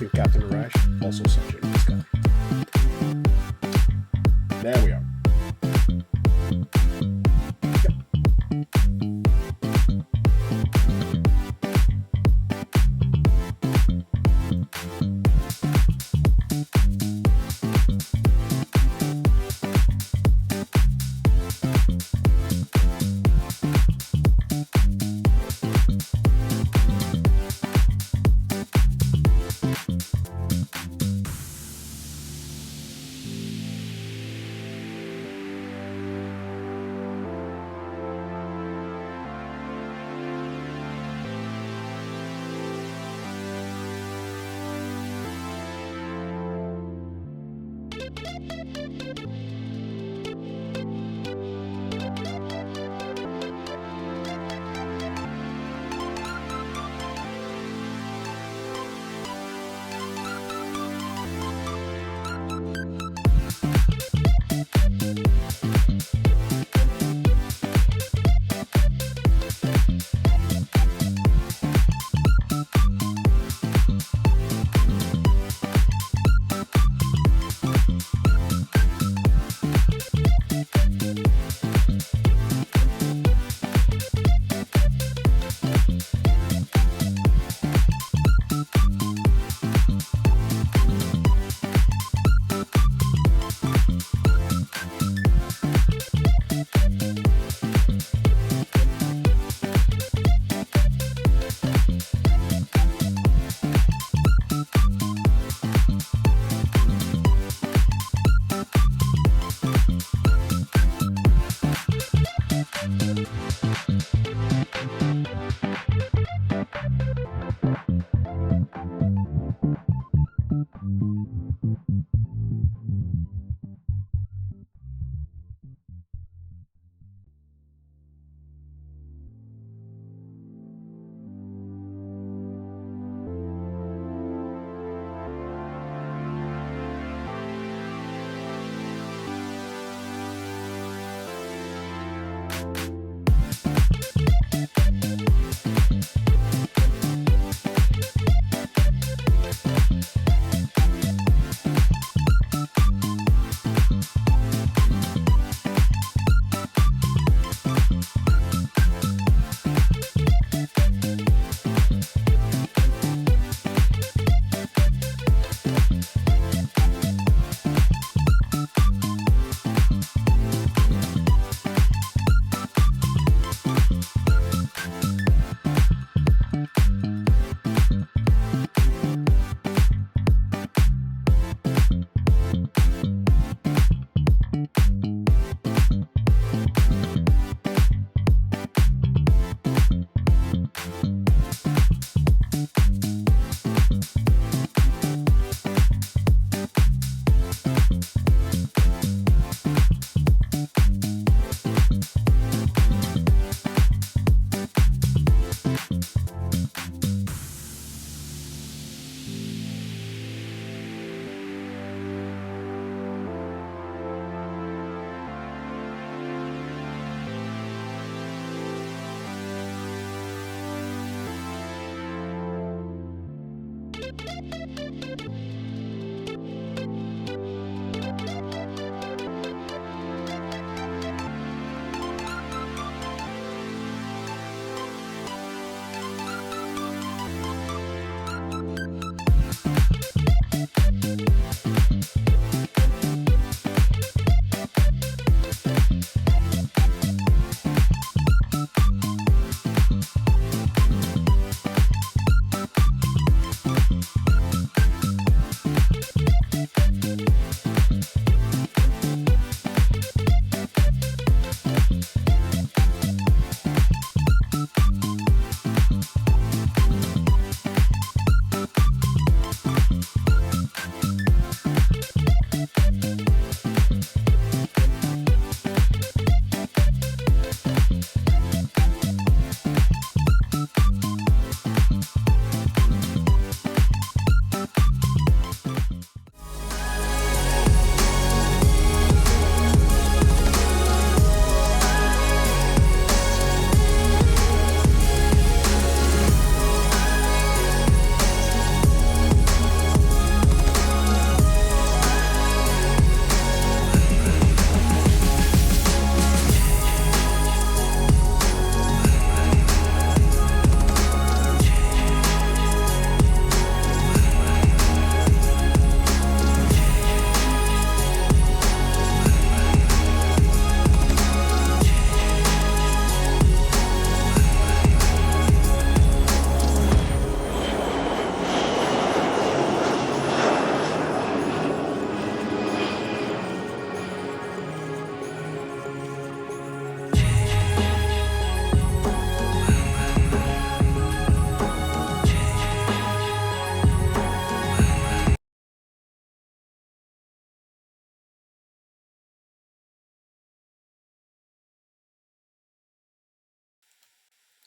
think Captain Rash also subject this guy. There we are.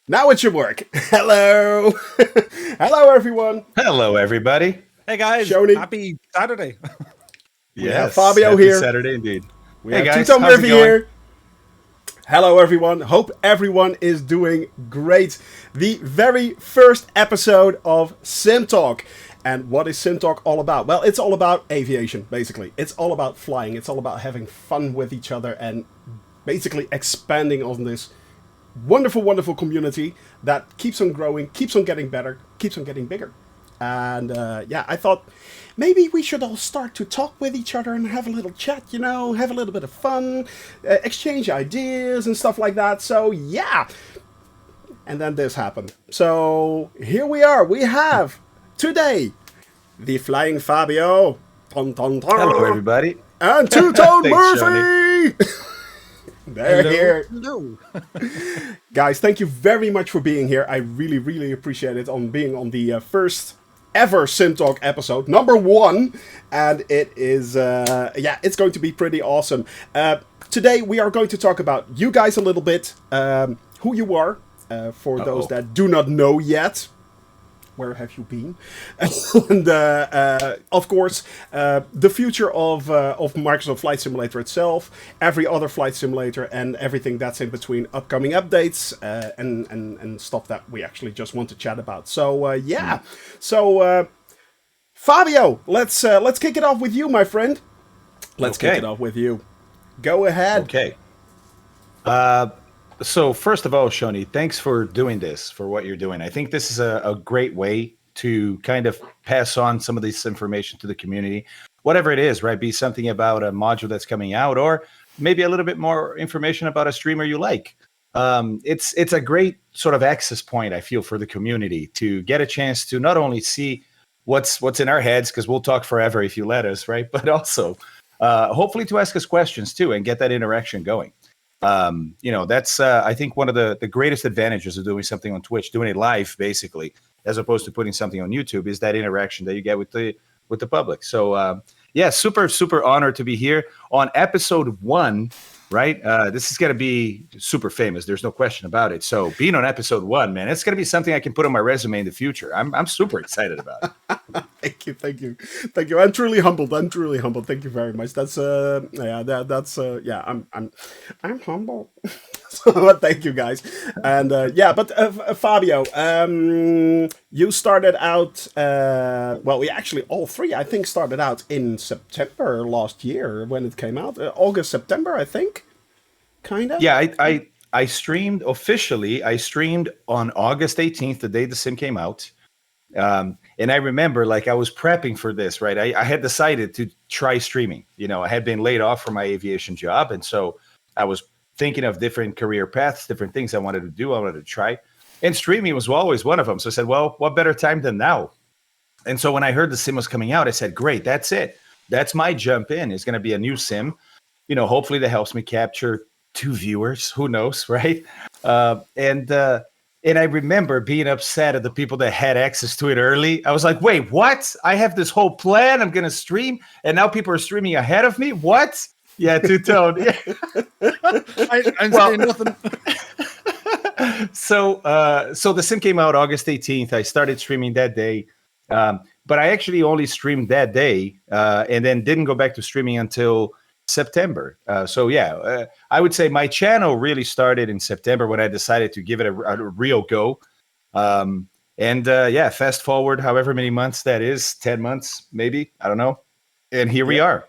Now it should work. Hello. Hello, everyone. Hello, everybody. Hey guys, Shoni. happy Saturday. We have Fabio happy here. Saturday indeed. We Hey have guys, TwoTone how's it going? here. Hello, everyone. Hope everyone is doing great. The very first episode of SimTalk. And what is SimTalk all about? Well, it's all about aviation, basically. It's all about flying. It's all about having fun with each other and basically expanding on this wonderful, wonderful community that keeps on growing, keeps on getting better, keeps on getting bigger. And yeah, I thought maybe we should all start to talk with each other and have a little chat, you know, have a little bit of fun, exchange ideas and stuff like that. So yeah. And then this happened. So here we are. We have today TheFlyingFabio. Hello, everybody. And TwoTone Thanks, Murphy. They're here. Hello. Guys, thank you very much for being here. I really, really appreciate it on being on the first ever SimTalk episode, number 1, and it is, yeah, it's going to be pretty awesome. Today we are going to talk about you guys a little bit, who you are, for those that do not know yet. Where have you been? And of course, the future of Microsoft Flight Simulator itself, every other flight simulator, and everything that's in between, upcoming updates, and stuff that we actually just want to chat about. So yeah, so Fabio, let's kick it off with you, my friend. Let's kick it off with you. Go ahead. Okay. So first of all, Shoni, thanks for doing this, for what you're doing. I think this is a great way to kind of pass on some of this information to the community, whatever it is, right? Be something about a module that's coming out, or maybe a little bit more information about a streamer you like. It's a great sort of access point, I feel, for the community to get a chance to not only see what's in our heads, because we'll talk forever if you let us, right? But also hopefully to ask us questions too and get that interaction going. You know, that's I think one of the greatest advantages of doing something on Twitch, doing it live basically, as opposed to putting something on YouTube, is that interaction that you get with the public. So yeah, super honored to be here on episode 1. Right, this is gonna be super famous. There's no question about it. So being on episode 1, man, it's gonna be something I can put on my resume in the future. I'm super excited about it. Thank you. I'm truly humbled. Thank you very much. That's yeah, that's yeah. I'm humble. So thank you, guys. And yeah, but Fabio, you started out. Well, we actually all three, I think, started out in September last year when it came out. August, September, I think. Kinda. Yeah, I streamed officially. I streamed on August 18th, the day the sim came out. And I remember, like, I was prepping for this, right? I had decided to try streaming. You know, I had been laid off from my aviation job, and so I was thinking of different career paths, different things I wanted to do, I wanted to try. And streaming was always one of them. So I said, well, what better time than now? And so when I heard the sim was coming out, I said, great, that's it. That's my jump in. It's going to be a new sim. You know, hopefully that helps me capture 2 viewers. Who knows, right? And I remember being upset at the people that had access to it early. I was like, wait, what? I have this whole plan. I'm going to stream, and now people are streaming ahead of me? What? Yeah, TwoTone. Yeah. I'm saying nothing. So the sim came out August 18th. I started streaming that day. But I actually only streamed that day and then didn't go back to streaming until September. So yeah, I would say my channel really started in September when I decided to give it a real go. And yeah, fast forward however many months that is, 10 months, maybe, I don't know. And here we are.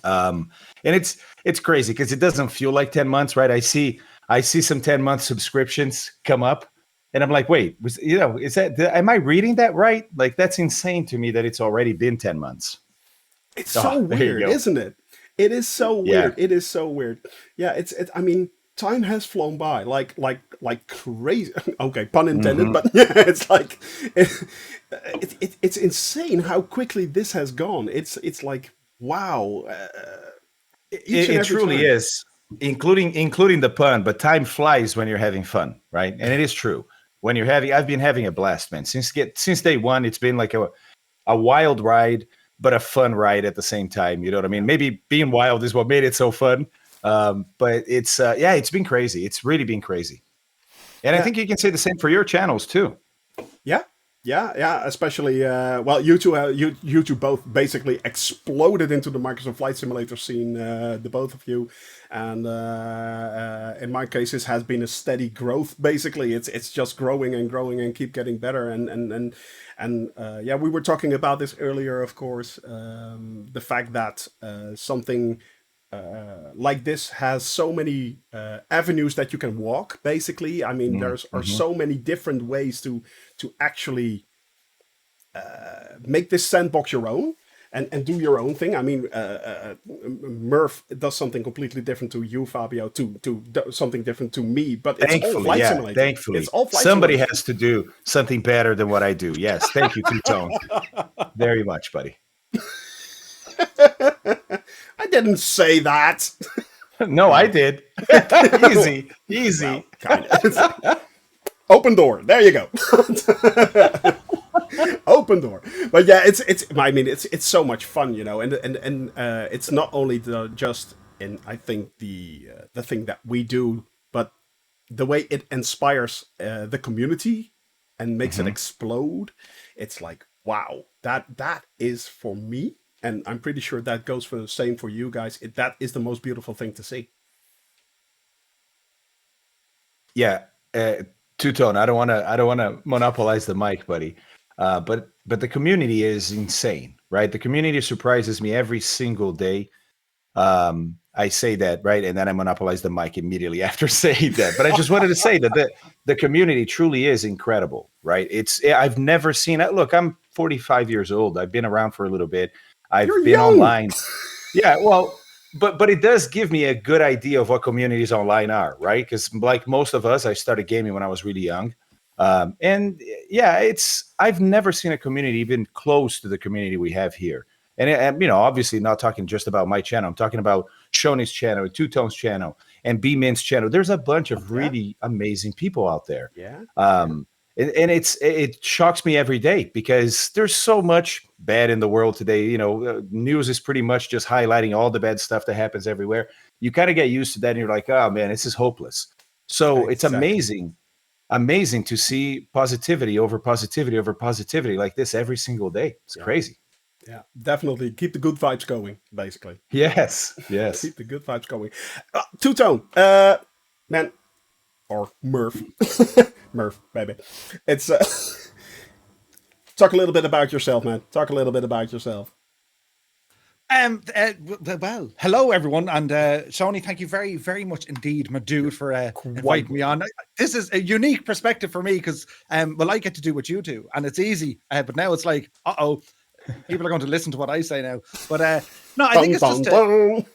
And it's crazy because it doesn't feel like 10 months, right? I see some 10-month subscriptions come up, and I'm like, wait, is that, am I reading that right? Like, that's insane to me that it's already been 10 months. It's so weird, isn't it? It is so weird. Yeah. It is so weird. Yeah, I mean, time has flown by like crazy. Okay, pun intended, but yeah, it's like it's insane how quickly this has gone. It's like, wow. It truly is, including the pun, but time flies when you're having fun, right? And it is true. When you're I've been having a blast, man. Since day one, it's been like a wild ride, but a fun ride at the same time. You know what I mean? Maybe being wild is what made it so fun. But it's been crazy. It's really been crazy. And I think you can say the same for your channels too. Yeah. Especially, well, you two both basically exploded into the Microsoft Flight Simulator scene, the both of you, and in my case, this has been a steady growth. Basically, it's just growing and growing and keep getting better. And yeah, we were talking about this earlier, of course, the fact that something like this has so many avenues that you can walk. Basically, I mean, there's are Mm-hmm. so many different ways to actually make this sandbox your own and do your own thing. I mean, Murph does something completely different to you, Fabio, to something different to me, but it's all Thankfully, flight yeah, simulator. thankfully. It's all flight Somebody simulation. has to do something better than what I do. Yes, thank you, TwoTone. Very much, buddy. I didn't say that. No, I No. did. Easy, Well, easy. kind of. Open door. There you go. Open door. But yeah, it's. I mean, it's so much fun, you know, and it's not only just in I think the thing that we do, but the way it inspires the community and makes it Mhm. explode. It's like wow, that is for me, and I'm pretty sure that goes for the same for you guys. That is the most beautiful thing to see. Yeah, two-tone. I don't want to monopolize the mic, buddy. But the community is insane, right? The community surprises me every single day. I say that, right, and then I monopolize the mic immediately after saying that. But I just wanted to say that the community truly is incredible, right? I've never seen it. Look, I'm 45 years old. I've been around for a little bit. You're I've been young. online. Yeah, well, but it does give me a good idea of what communities online are, right? Because like most of us, I started gaming when I was really young, and yeah, I've never seen a community even close to the community we have here. And you know, obviously, not talking just about my channel. I'm talking about Shoney's channel, Two-Tone's channel, and B-Min's channel. There's a bunch of Yeah, really amazing people out there. yeah, yeah, Um, and it shocks me every day because there's so much bad in the world today. You know, news is pretty much just highlighting all the bad stuff that happens everywhere. You kind of get used to that, and you're like, oh man, this is hopeless. So it's exactly. amazing to see positivity over positivity over positivity like this every single day. It's Yeah, crazy. yeah, definitely keep the good vibes going. Basically, Yes, yes. keep the good vibes going. Two tone, man, or Murph, Murph, baby. It's talk a little bit about yourself, man. Talk a little bit about yourself. Well, hello everyone, and Shoni, thank you very, very much indeed, my dude, for Quite inviting me on. This is a unique perspective for me because, well, I get to do what you do, and it's easy. But now it's like, people are going to listen to what I say now. But no, I think dun, it's just dun.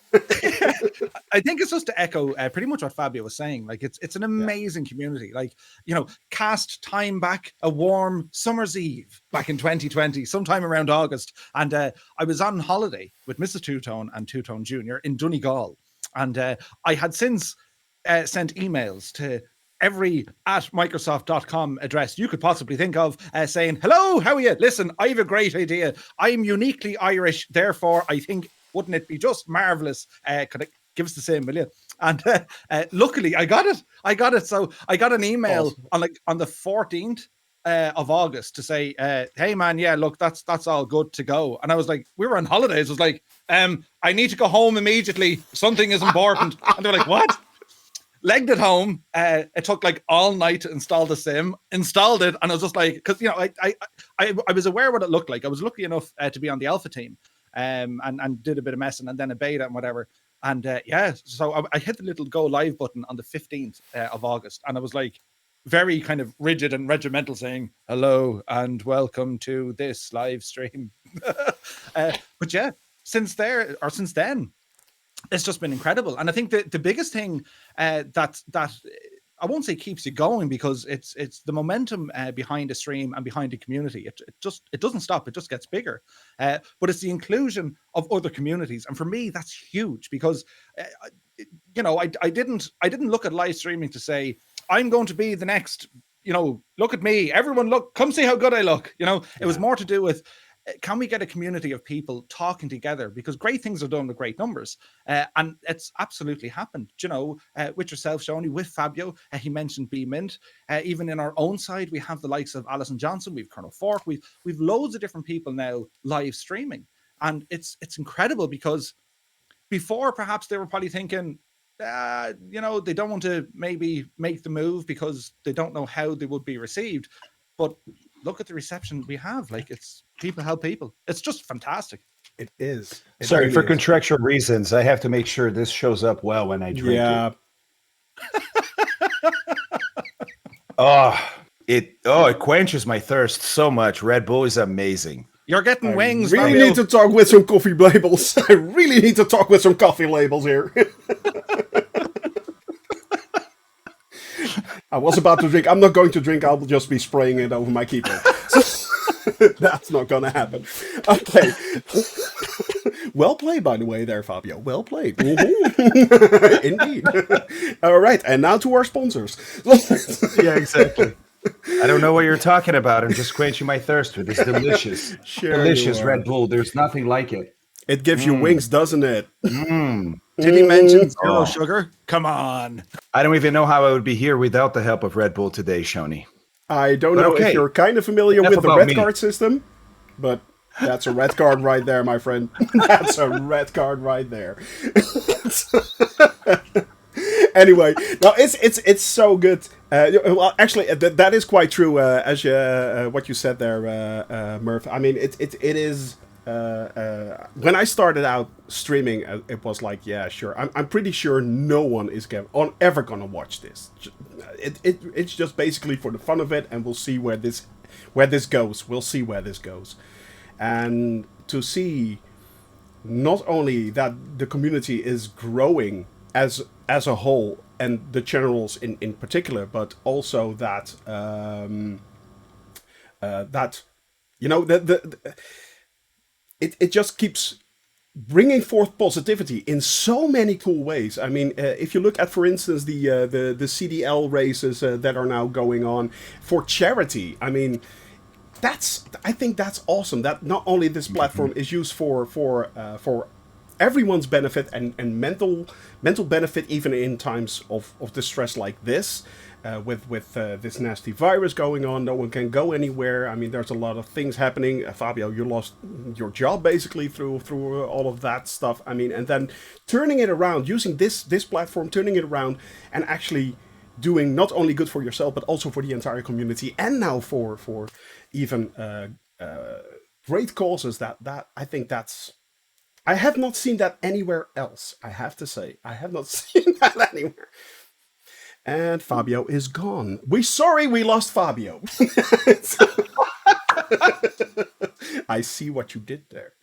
I think it's just to echo pretty much what Fabio was saying. Like it's an Yeah, amazing community. Like, you know, cast time back a warm summer's eve back in 2020, sometime around August, and I was on holiday with Mrs. Two-Tone and Two-Tone Jr. in Donegal, and I had since sent emails to every at Microsoft.com address you could possibly think of, saying, hello, how are you? Listen, I have a great idea. I'm uniquely Irish, therefore I think, wouldn't it be just marvelous? Could it give us the same, will you? And luckily I got it. So I got an email awesome. on the 14th of August to say, hey man, yeah, look, that's all good to go. And I was like, we were on holidays. I was like, I need to go home immediately. Something is important. And they were like, what? Legged it home. It took like all night to install the sim. Installed it, and I was just like, because you know, I was aware what it looked like. I was lucky enough to be on the alpha team, and did a bit of messing, and then a beta and whatever. And yeah, so I hit the little go live button on the 15th of August, and I was like, very kind of rigid and regimental, saying hello and welcome to this live stream. But yeah, since then, it's just been incredible. And I think the biggest thing that I won't say keeps you going, because it's the momentum behind a stream and behind a community. It doesn't stop. It just gets bigger. But it's the inclusion of other communities, and for me that's huge, because you know, I didn't look at live streaming to say I'm going to be the next. You know, look at me. Everyone, look, come see how good I look. You know, it was Yeah, more to do with can we get a community of people talking together? Because great things are done with great numbers. And it's absolutely happened, with yourself, Shoney, with Fabio. He mentioned B Mint. Even in our own side, we have the likes of Alison Johnson, we've Colonel Fork, we've loads of different people now live streaming. And it's incredible, because before, perhaps they were probably thinking, they don't want to maybe make the move because they don't know how they would be received. But look at the reception we have. Like, it's people help people. It's just fantastic. It is. Sorry, for contractual reasons, I have to make sure this shows up well when I drink it. It quenches my thirst so much. Red Bull is amazing. You're getting wings. I really need to talk with some coffee labels. I really need to talk with some coffee labels here. I was about to drink. I'm not going to drink. I'll just be spraying it over my keyboard. That's not going to happen. Okay. Well played, by the way, there, Fabio. Well played. Indeed. All right. And now to our sponsors. Yeah, exactly. I don't know what you're talking about. I'm just quenching my thirst with this delicious, delicious Red Bull. There's nothing like it. It gives you wings, doesn't it? Did he mention zero sugar? Come on. I don't even know how I would be here without the help of Red Bull today, Shoney. I don't know if you're kind of familiar with the red card system, but that's a red card right there, my friend. That's a red card right there. Anyway, no, it's so good. Well, actually, that is quite true. As what you said there, Murph. I mean, it is. When I started out streaming, it was like, yeah, sure. I'm pretty sure no one is ever gonna watch this. It's just basically for the fun of it, and we'll see where this goes. We'll see where this goes, and to see not only that the community is growing as a whole, and the channels in particular, but also that it just keeps bringing forth positivity in so many cool ways. I mean, if you look at, for instance, the CDL races that are now going on for charity, I mean, I think that's awesome. That not only this platform is used for everyone's benefit and mental benefit, even in times of distress like this. With this nasty virus going on, no one can go anywhere. I mean, there's a lot of things happening. Fabio, you lost your job basically through all of that stuff. I mean, and then turning it around, using this platform, turning it around, and actually doing not only good for yourself, but also for the entire community, and now for even great causes. That I think that's. I have not seen that anywhere else. I have to say, I have not seen that anywhere. And Fabio is gone. Sorry we lost Fabio. I see what you did there.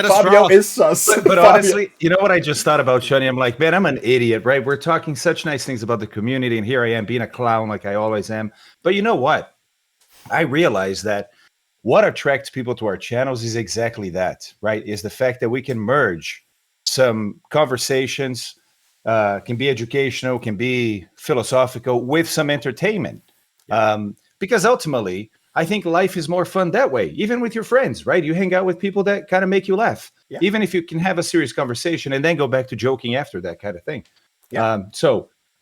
Fabio is sus. But honestly, you know what I just thought about, Shoney? I'm like, man, I'm an idiot, right? We're talking such nice things about the community, and here I am being a clown like I always am. But you know what? I realize that what attracts people to our channels is exactly that, right? Is the fact that we can merge some conversations, can be educational, can be philosophical, with some entertainment. Because ultimately, I think life is more fun that way, even with your friends, right? You hang out with people that kind of make you laugh, even if you can have a serious conversation and then go back to joking after, that kind of thing.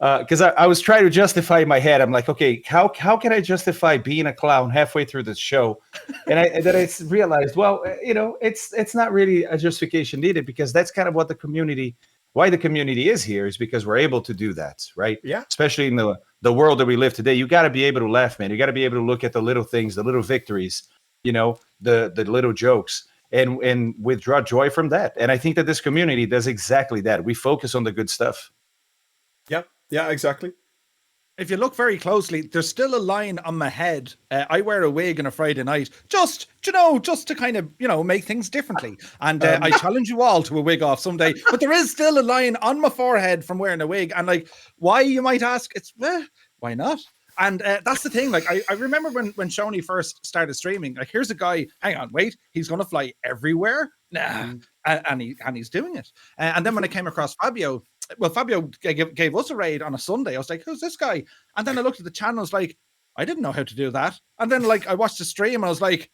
Because I was trying to justify in my head, I'm like, okay, how can I justify being a clown halfway through this show? And then I realized, well, it's not really a justification needed, because that's kind of what why the community is here, is because we're able to do that, right? Yeah. Especially in the world that we live today, you got to be able to laugh, man. You got to be able to look at the little things, the little victories, the little jokes, and withdraw joy from that. And I think that this community does exactly that. We focus on the good stuff. Yep. Yeah, exactly. If you look very closely, there's still a line on my head. I wear a wig on a Friday night, just to kind of, make things differently. And I challenge you all to a wig off someday. But there is still a line on my forehead from wearing a wig. And why, you might ask? It's, why not? And that's the thing. Like, I remember when Shoney first started streaming, like, here's a guy, hang on, wait, he's going to fly everywhere? Nah. And he's doing it. And then when I came across Fabio, Fabio gave us a raid on a Sunday. I was like, who's this guy? And then I looked at the channels like, I didn't know how to do that. And then like I watched the stream and I was like,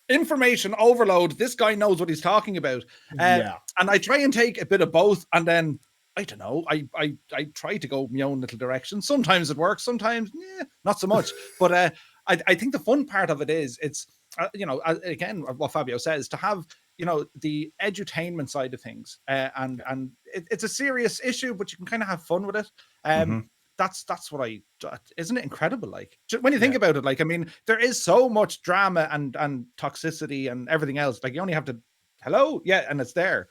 information overload. This guy knows what he's talking about. Yeah. And I try and take a bit of both, and then I don't know. I try to go my own little direction. Sometimes it works, sometimes not so much. But I think the fun part of it is it's again what Fabio says, to have the edutainment side of things, and it's a serious issue, but you can kind of have fun with it. That's what isn't it incredible? Like when you think about it, like I mean, there is so much drama and toxicity and everything else. Like you only have to and it's there.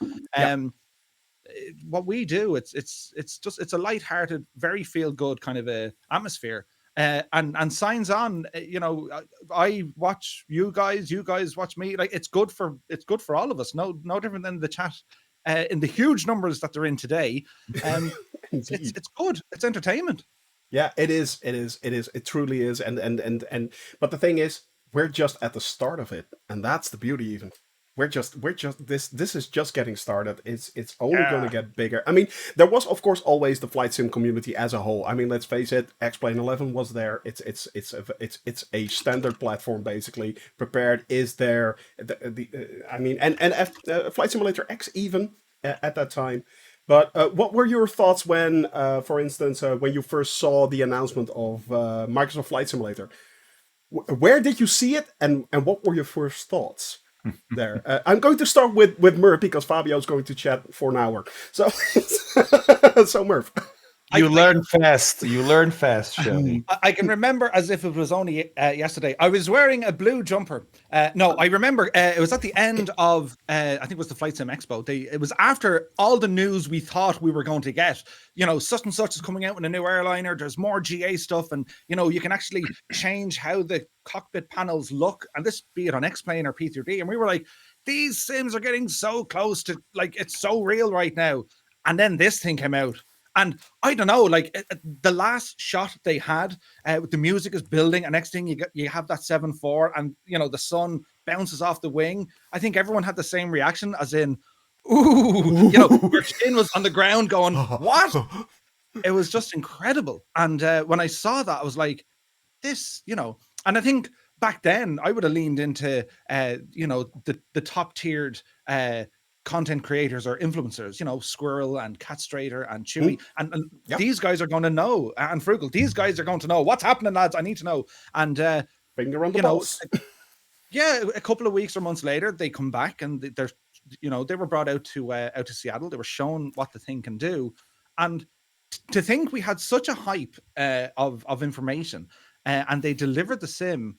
What we do, it's a lighthearted, very feel good kind of a atmosphere. And signs on, I watch you guys watch me. Like it's good for all of us. No different than the chat in the huge numbers that they're in today. It's good. It's entertainment. Yeah, it is. It truly is. And but the thing is, we're just at the start of it, and that's the beauty. Even we're just this is just getting started. It's only going to get bigger. I mean, there was of course always the flight sim community as a whole. I mean, let's face it, X-Plane 11 was there. It's a standard platform basically. Prepared is there. Flight Simulator X even at that time. But what were your thoughts when, for instance, when you first saw the announcement of Microsoft Flight Simulator? Where did you see it, and what were your first thoughts there? I'm going to start with Murph, because Fabio is going to chat for an hour. So, so Murph. You learn fast, Shoni. I can remember as if it was only yesterday. I was wearing a blue jumper. No, I remember it was at the end of, I think it was the Flight Sim Expo. It was after all the news we thought we were going to get. Such and such is coming out with a new airliner. There's more GA stuff. And, you can actually change how the cockpit panels look. And this, be it on X-Plane or P3D. And we were like, these sims are getting so close to, like, it's so real right now. And then this thing came out. And I don't know, like the last shot they had, the music is building, and next thing you have that 7.4, and the sun bounces off the wing. I think everyone had the same reaction, as in, ooh, your chin was on the ground going, what? It was just incredible. And when I saw that, I was like, this, and I think back then I would have leaned into, the top tiered content creators or influencers, Squirrel and Catstrader and Chewy, and these guys are going to know, and Frugal, these guys are going to know what's happening, lads. I need to know. And finger on the pulse. A couple of weeks or months later, they come back, and they're they were brought out to Seattle. They were shown what the thing can do, and to think we had such a hype of information, and they delivered the sim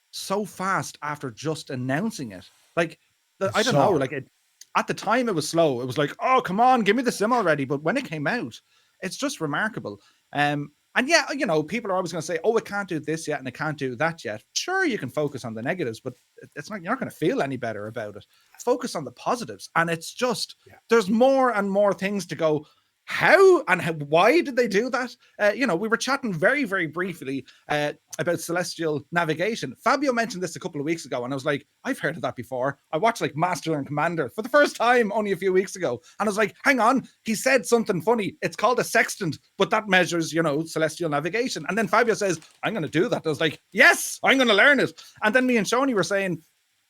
so fast after just announcing it. Like I don't know, like it. At the time, it was slow. It was like, oh, come on, give me the sim already. But when it came out, it's just remarkable. And yeah, people are always going to say, oh, it can't do this yet and it can't do that yet. Sure, you can focus on the negatives, but it's not. You're not going to feel any better about it. Focus on the positives. And it's just, there's more and more things to go, how and why did they do that? We were chatting very, very briefly about celestial navigation. Fabio mentioned this a couple of weeks ago, and I was like, I've heard of that before. I watched like Master and Commander for the first time only a few weeks ago, and I was like, hang on, he said something funny. It's called a sextant, but that measures, celestial navigation. And then Fabio says, I'm going to do that. I was like, yes, I'm going to learn it. And then me and Shoni were saying,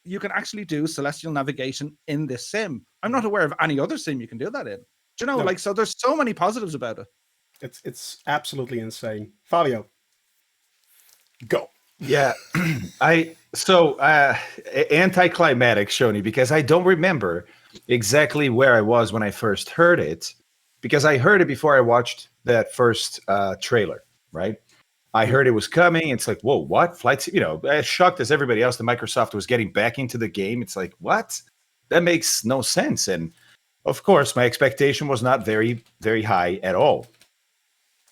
you can actually do celestial navigation in this sim. I'm not aware of any other sim you can do that in. No. So there's so many positives about it. It's absolutely insane. Fabio, go. Yeah, anticlimactic, Shoni, because I don't remember exactly where I was when I first heard it, because I heard it before I watched that first trailer, right? I heard it was coming. It's like, whoa, what? Flights, as shocked as everybody else that Microsoft was getting back into the game. It's like, what? That makes no sense. And of course, my expectation was not very, very high at all.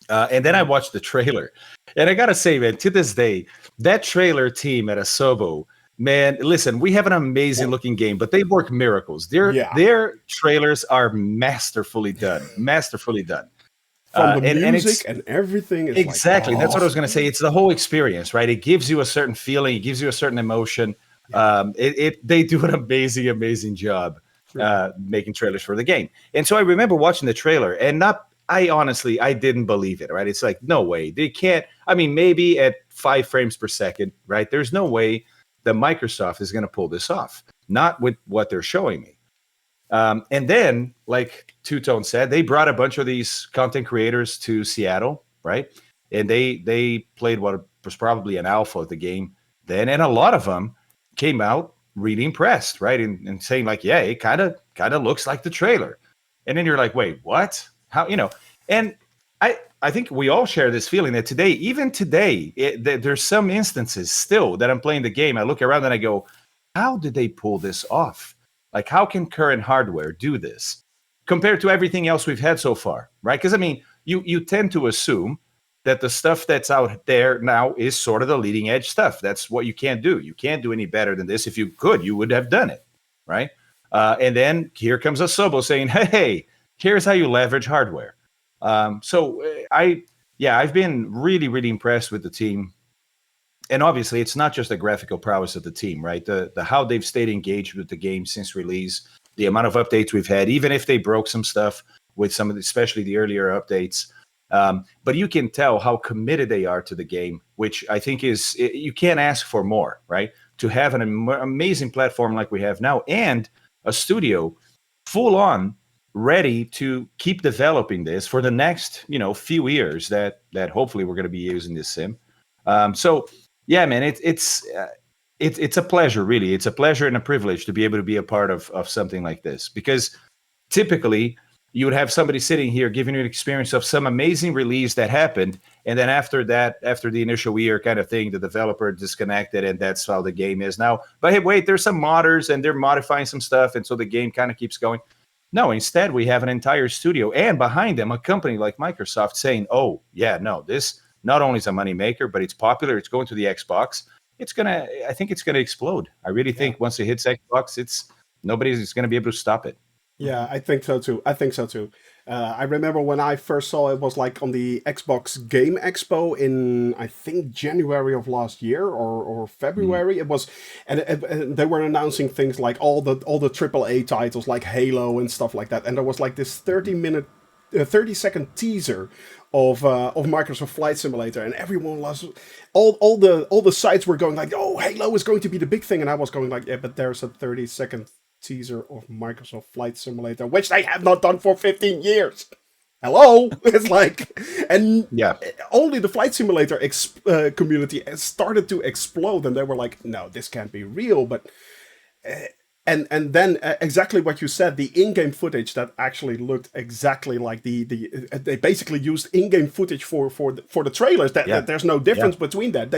And then I watched the trailer. And I got to say, man, to this day, that trailer team at Asobo, man, listen, we have an amazing looking game, but they work miracles. Their trailers are masterfully done. From the music and everything. Is exactly. Like, that's what I was going to say. It's the whole experience, right? It gives you a certain feeling. It gives you a certain emotion. They do an amazing job making trailers for the game. And so I remember watching the trailer, and not I honestly, I didn't believe it, right? It's like, no way. They can't. I mean, maybe at 5 frames per second, right? There's no way that Microsoft is going to pull this off. Not with what they're showing me. And then, like TwoTone said, they brought a bunch of these content creators to Seattle, right? And they played what was probably an alpha of the game then, and a lot of them came out really impressed, right? And saying like, yeah, it kind of looks like the trailer. And then you're like, wait, what? How, you know? And I think we all share this feeling that today, even today, there's some instances still that I'm playing the game. I look around and I go, how did they pull this off? Like, how can current hardware do this compared to everything else we've had so far, right? Because I mean, you tend to assume that the stuff that's out there now is sort of the leading edge stuff. That's what you can't do. You can't do any better than this. If you could, you would have done it, right? And then here comes a Sobo saying, hey, here's how you leverage hardware. I've been really, really impressed with the team. And obviously, it's not just the graphical prowess of the team, right? The how they've stayed engaged with the game since release, the amount of updates we've had, even if they broke some stuff with some of the, especially the earlier updates. But you can tell how committed they are to the game, which I think is, you can't ask for more, right? To have an amazing platform like we have now, and a studio full on ready to keep developing this for the next, few years that hopefully we're going to be using this sim. So yeah, man, it's a pleasure, really. It's a pleasure and a privilege to be able to be a part of something like this, because typically you would have somebody sitting here giving you an experience of some amazing release that happened, and then after the initial year kind of thing, the developer disconnected, and that's how the game is now. But hey, wait, there's some modders and they're modifying some stuff, and so the game kind of keeps going. No, instead we have an entire studio, and behind them a company like Microsoft saying, oh yeah, no, this not only is a money maker, but it's popular, it's going to the Xbox. I think it's gonna explode. I really think once it hits Xbox, nobody's gonna be able to stop it. Yeah, I think so too. I remember when I first saw it was like on the Xbox Game Expo in, I think, January of last year or February. It was, and they were announcing things like all the AAA titles like Halo and stuff like that. And there was like this 30-second teaser of Microsoft Flight Simulator, and everyone was all the sites were going like, oh, Halo is going to be the big thing, and I was going like, yeah, but there's a 30-second teaser of Microsoft Flight Simulator, which they have not done for 15 years. Hello? It's like, and only the Flight Simulator community started to explode, and they were like, no, this can't be real. But and then exactly what you said, the in-game footage that actually looked exactly like they basically used in-game footage for the trailers. That there's no difference between that.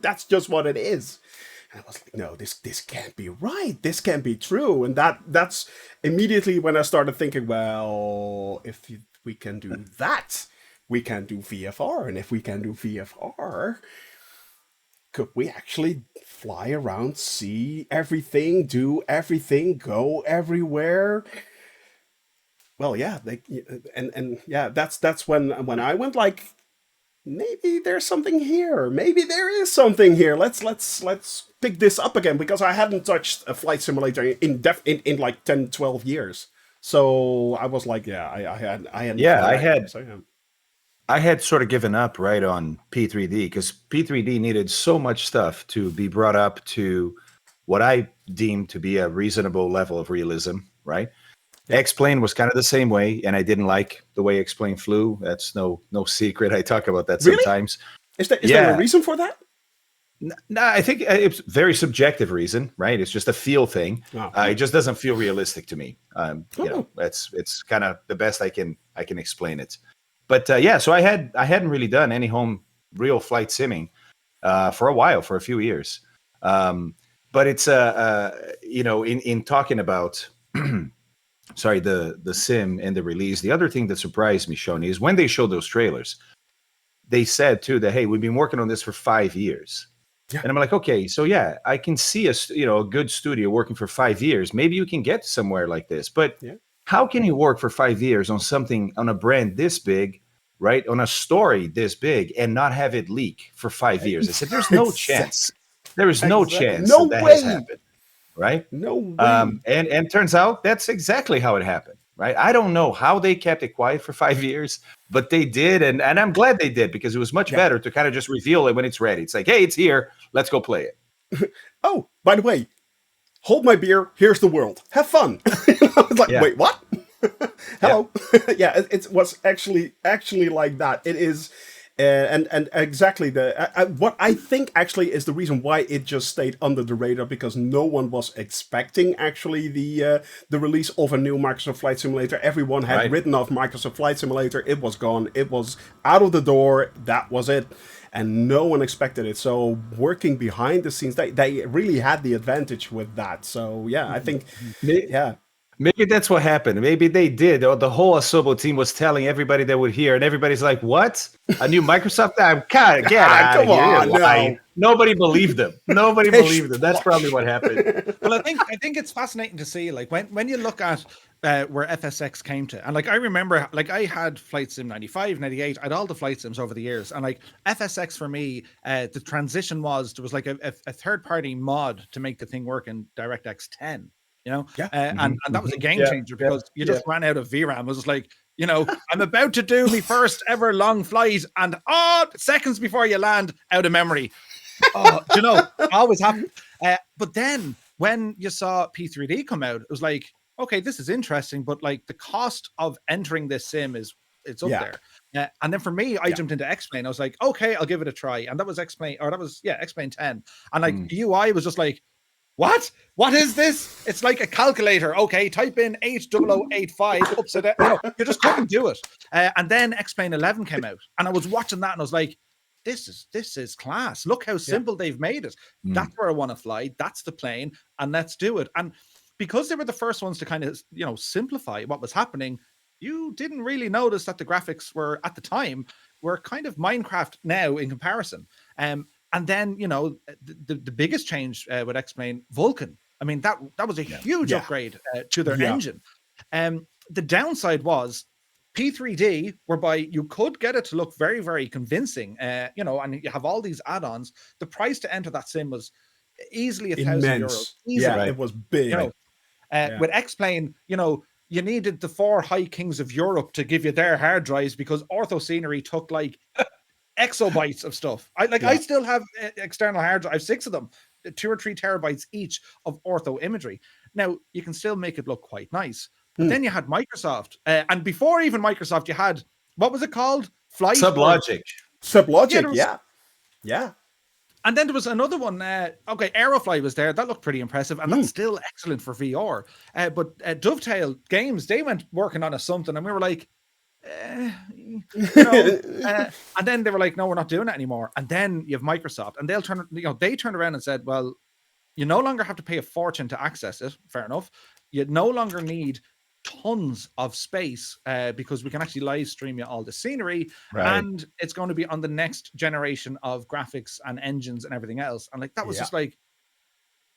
That's just what it is. And I was like, no, this can't be right. This can't be true. And that's immediately when I started thinking, well, if we can do that, we can do VFR. And if we can do VFR, could we actually fly around, see everything, do everything, go everywhere? Well, yeah, that's when I went like, maybe there's something here. Maybe there is something here. Let's pick this up again, because I hadn't touched a flight simulator in like 10, 12 years. So I was like, I had sort of given up right on P3D, because P3D needed so much stuff to be brought up to what I deemed to be a reasonable level of realism, right? X-Plane was kind of the same way, and I didn't like the way X-Plane flew. That's no secret. I talk about that sometimes. Really? Is there a reason for that? No, I think it's a very subjective reason, right? It's just a feel thing. It just doesn't feel realistic to me. It's kind of the best I can explain it. But so I hadn't really done any real flight simming for a while, for a few years. But it's in talking about sorry, the sim and the release, the other thing that surprised me, Shoni, is when they showed those trailers, they said too that, hey, we've been working on this for 5 years. Yeah. And I'm like, okay, so yeah, I can see a good studio working for 5 years. Maybe you can get somewhere like this, but how can you work for 5 years on a brand this big, right? On a story this big, and not have it leak for 5 years? I said, there's no chance. There is no chance that has happened. Right? No way. And turns out that's exactly how it happened. right? I don't know how they kept it quiet for 5 years, but they did, and I'm glad they did, because it was much better to kind of just reveal it when it's ready. It's like, hey, it's here, let's go play it. Oh, by the way, hold my beer. Here's the world. Have fun. I was like, wait, what? Hello. Yeah, it was actually like that. It is, and exactly what I think actually is the reason why it just stayed under the radar, because no one was expecting actually the release of a new Microsoft Flight Simulator. Everyone had written off Microsoft Flight Simulator. It was gone. It was out of the door. That was it. And no one expected it. So working behind the scenes, they really had the advantage with that. So yeah, I think, Maybe that's what happened. Maybe they did. Or the whole Asobo team was telling everybody they would hear, and everybody's like, "What? A new Microsoft? Get out of here! No. Nobody believed them. Nobody believed them. That's probably what happened." Well, I think it's fascinating to see, like, when you look at where FSX came to, and like I remember, like I had Flight Sim 95, 98, I had all the flight sims over the years, and like FSX for me, the transition was there was like a third party mod to make the thing work in DirectX 10. You know, and that was a game changer, because you just ran out of VRAM. It was like, you know, I'm about to do my first ever long flight, and seconds before you land, out of memory. You know, always happens. But then when you saw P3D come out, it was like, okay, this is interesting, but like the cost of entering this sim it's up there. And then for me, I jumped into X-Plane. I was like, okay, I'll give it a try. And that was X-Plane, X-Plane 10. And like the UI was just like, what is this? It's like a calculator. Okay, type in 80085 upside down. You know, you just couldn't do it. And then X-Plane 11 came out, and I was watching that, and I was like, this is class. Look how simple they've made it. That's where I want to fly. That's the plane, and let's do it. And because they were the first ones to kind of, you know, simplify what was happening, you didn't really notice that the graphics were, at the time, were kind of Minecraft now in comparison. And then, you know, the biggest change with X-Plane, Vulkan. I mean, that was a huge upgrade to their engine. The downside was P3D, whereby you could get it to look very, very convincing, you know, and you have all these add-ons. The price to enter that sim was easily €1,000. Easily. It was big. You know, with X-Plane, you know, you needed the 4 high kings of Europe to give you their hard drives, because Ortho Scenery took like exabytes of stuff. I still have external hard drives, 6 of them, 2 or 3 terabytes each of ortho imagery. Now you can still make it look quite nice, but then you had Microsoft, and before even Microsoft, you had, what was it called? Sublogic. Yeah. And then there was another one. Aerofly was there. That looked pretty impressive, and that's still excellent for VR. But Dovetail Games, they went working on something, and we were like, you know, and then they were like, no, we're not doing it anymore. And then you have Microsoft, and they turned around and said, well, you no longer have to pay a fortune to access it. Fair enough. You no longer need tons of space, because we can actually live stream you all the scenery, and it's going to be on the next generation of graphics and engines and everything else. And like, that was just like,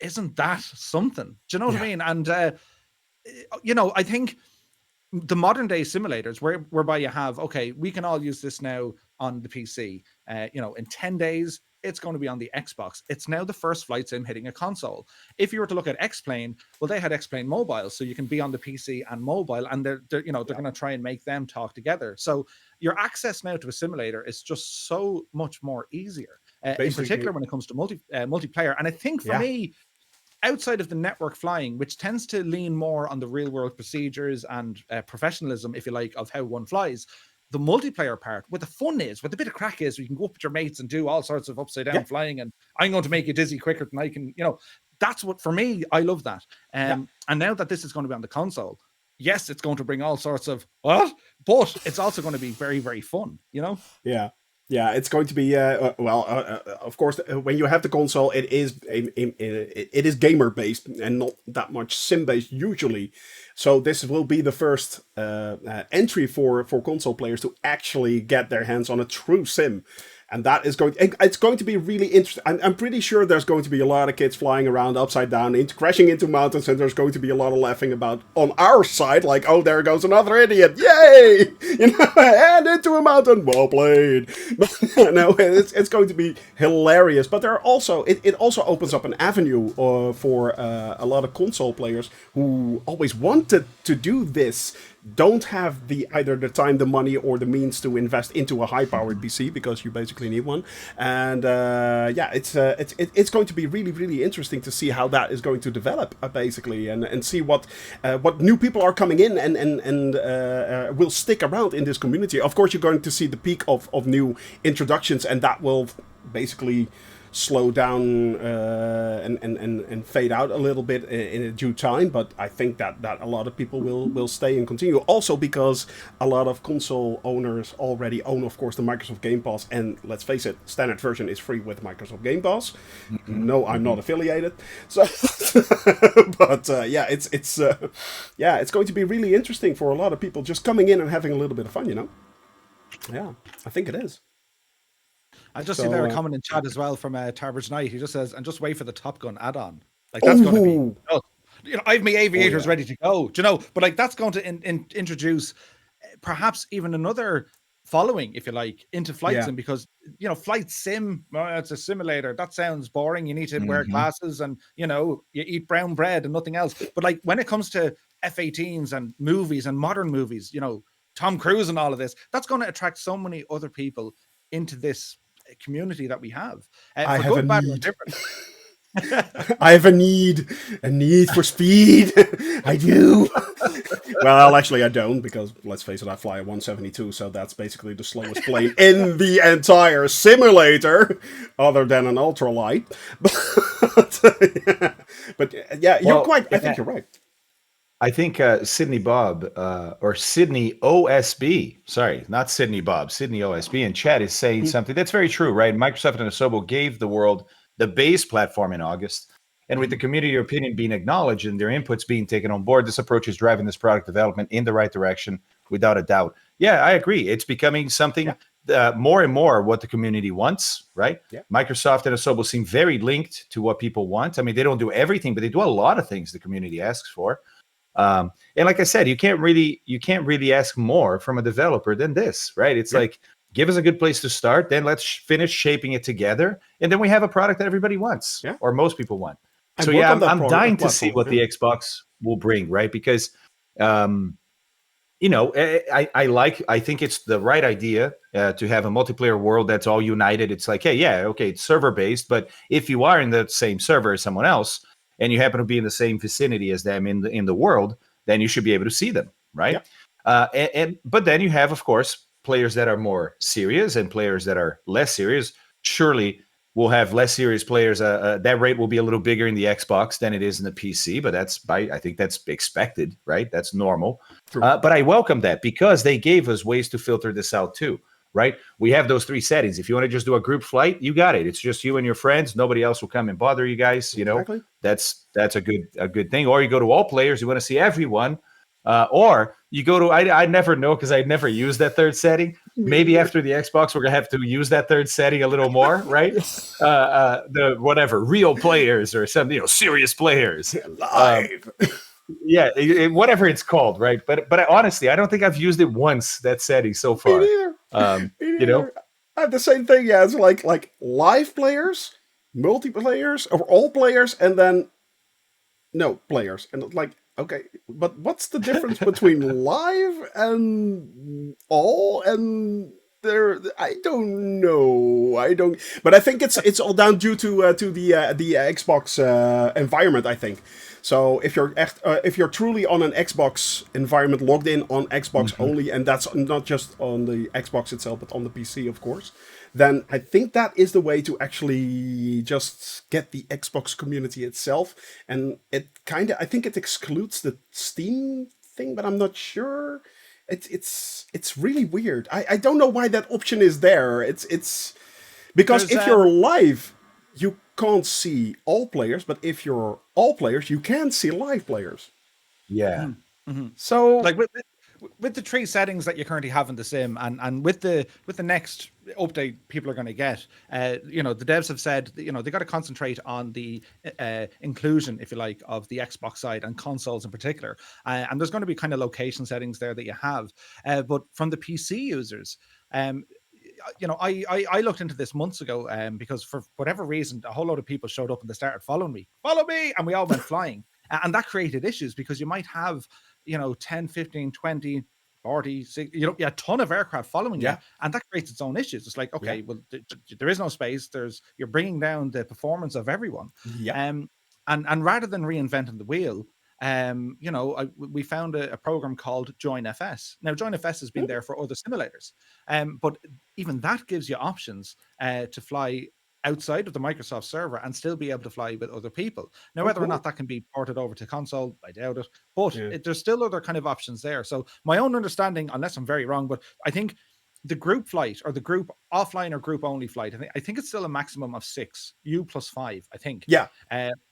isn't that something? Do you know what I mean? And you know, I think the modern day simulators, whereby you have, okay, we can all use this now on the PC. You know, in 10 days, it's going to be on the Xbox. It's now the first flight sim hitting a console. If you were to look at X-Plane, well, they had X-Plane Mobile, so you can be on the PC and mobile, and they're going to try and make them talk together. So your access now to a simulator is just so much more easier, in particular when it comes to multiplayer. And I think for me, outside of the network flying, which tends to lean more on the real world procedures and professionalism, if you like, of how one flies, the multiplayer part, where the fun is, where the bit of crack is, where you can go up with your mates and do all sorts of upside down flying, and I'm going to make you dizzy quicker than I can, you know, that's what, for me, I love that. And now that this is going to be on the console, yes, it's going to bring all sorts of but it's also going to be very, very fun, you know? Yeah, it's going to be of course, when you have the console, it is gamer based and not that much sim based usually. So this will be the first entry for console players to actually get their hands on a true sim. And that is it's going to be really interesting. I'm pretty sure there's going to be a lot of kids flying around upside down, crashing into mountains, and there's going to be a lot of laughing about on our side, like, oh, there goes another idiot, yay! And into a mountain, well played. But no, it's going to be hilarious. But there are also, it also opens up an avenue for a lot of console players who always wanted to do this, don't have either the time, the money, or the means to invest into a high-powered PC, because you basically need one. And it's going to be really, really interesting to see how that is going to develop, basically, and see what new people are coming in and will stick around in this community. Of course, you're going to see the peak of new introductions, and that will basically slow down and fade out a little bit in due time, but I think that a lot of people will stay and continue. Also because a lot of console owners already own, of course, the Microsoft Game Pass, and let's face it, standard version is free with Microsoft Game Pass. No, I'm not affiliated, so but it's going to be really interesting for a lot of people just coming in and having a little bit of fun, Yeah, I think it is. I just see there a comment in chat as well from Tarbridge Knight. He just says, and just wait for the Top Gun add-on. Like, that's going to be, I've my aviators ready to go, but like, that's going to introduce perhaps even another following, if you like, into flight sim, because, flight sim, it's a simulator. That sounds boring. You need to wear glasses and, you eat brown bread and nothing else. But like, when it comes to F-18s and movies and modern movies, Tom Cruise and all of this, that's going to attract so many other people into this community that we have. I have a need. I have a need for speed. I do. Well, actually, I don't, because let's face it, I fly a 172, so that's basically the slowest plane in the entire simulator, other than an ultralight. But I think you're right. I think Sydney Bob, or Sydney OSB, sorry, not Sydney Bob, Sydney OSB in chat is saying something that's very true, right? Microsoft and Asobo gave the world the base platform in August. And with the community opinion being acknowledged and their inputs being taken on board, this approach is driving this product development in the right direction, without a doubt. Yeah, I agree. It's becoming something more and more what the community wants, right? Yeah. Microsoft and Asobo seem very linked to what people want. I mean, they don't do everything, but they do a lot of things the community asks for. And like I said, you can't really ask more from a developer than this, right? It's like, give us a good place to start, then let's finish shaping it together, and then we have a product that everybody wants, or most people want. So I'm dying to see what the Xbox will bring, right? Because I think it's the right idea to have a multiplayer world that's all united. It's like, it's server based, but if you are in the same server as someone else, and you happen to be in the same vicinity as them in the world, then you should be able to see them, right? Yep. But then you have, of course, players that are more serious and players that are less serious. Surely we'll have less serious players. That rate will be a little bigger in the Xbox than it is in the PC, but I think that's expected, right? That's normal. But I welcome that, because they gave us ways to filter this out too. Right? We have those 3 settings. If you want to just do a group flight, you got it. It's just you and your friends. Nobody else will come and bother you guys. Exactly. That's a good thing. Or you go to all players. You want to see everyone. Or you go to, I never know, because I never use that 3rd setting. Maybe after the Xbox, we're going to have to use that 3rd setting a little more, right? The whatever, real players or some, serious players. Live. Whatever it's called, right? But honestly, I don't think I've used it once, that setting, so far. Me neither. I have the same thing. Yeah, it's like live players, multiplayers, or all players, and then no players. And like, okay, but what's the difference between live and all? And I don't know. But I think it's all down due to the Xbox environment, I think. So if you're truly on an Xbox environment, logged in on Xbox only, and that's not just on the Xbox itself, but on the PC, of course, then I think that is the way to actually just get the Xbox community itself. And I think it excludes the Steam thing, but I'm not sure. It's really weird. I don't know why that option is there. It's because if you're live, you can't see all players, but if you're all players, you can see live players. Yeah. So like with the 3 settings that you currently have in the sim, and with the next update people are going to get, you know, the devs have said that, you know, they got to concentrate on the inclusion, if you like, of the Xbox side and consoles in particular. And there's going to be kind of location settings there that you have, but from the PC users, you know, I looked into this months ago, because for whatever reason, a whole load of people showed up and they started following me, follow me, and we all went flying. And that created issues because you might have, you know, 10, 15, 20, 40, 60, you know, a ton of aircraft following you, and that creates its own issues. It's like, okay, well, there is no space. You're bringing down the performance of everyone. And rather than reinventing the wheel, you know, we found a program called JoinFS. Now, JoinFS has been there for other simulators, but even that gives you options to fly outside of the Microsoft server and still be able to fly with other people. Now, whether or not that can be ported over to console, I doubt it, but there's still other kind of options there. So my own understanding, unless I'm very wrong, but I think the group flight or the group offline or group only flight, I think it's still a maximum of 6, you plus 5, I think.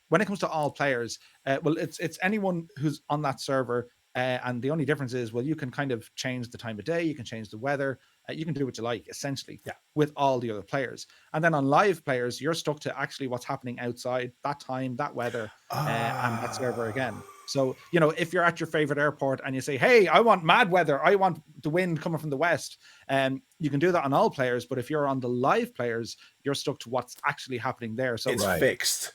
When it comes to all players, well, it's anyone who's on that server, and the only difference is, well, you can kind of change the time of day, you can change the weather, you can do what you like, essentially, with all the other players. And then on live players, you're stuck to actually what's happening outside, that time, that weather, and that server again. So, you know, if you're at your favorite airport and you say, hey, I want mad weather, I want the wind coming from the west, you can do that on all players. But if you're on the live players, you're stuck to what's actually happening there. So it's fixed.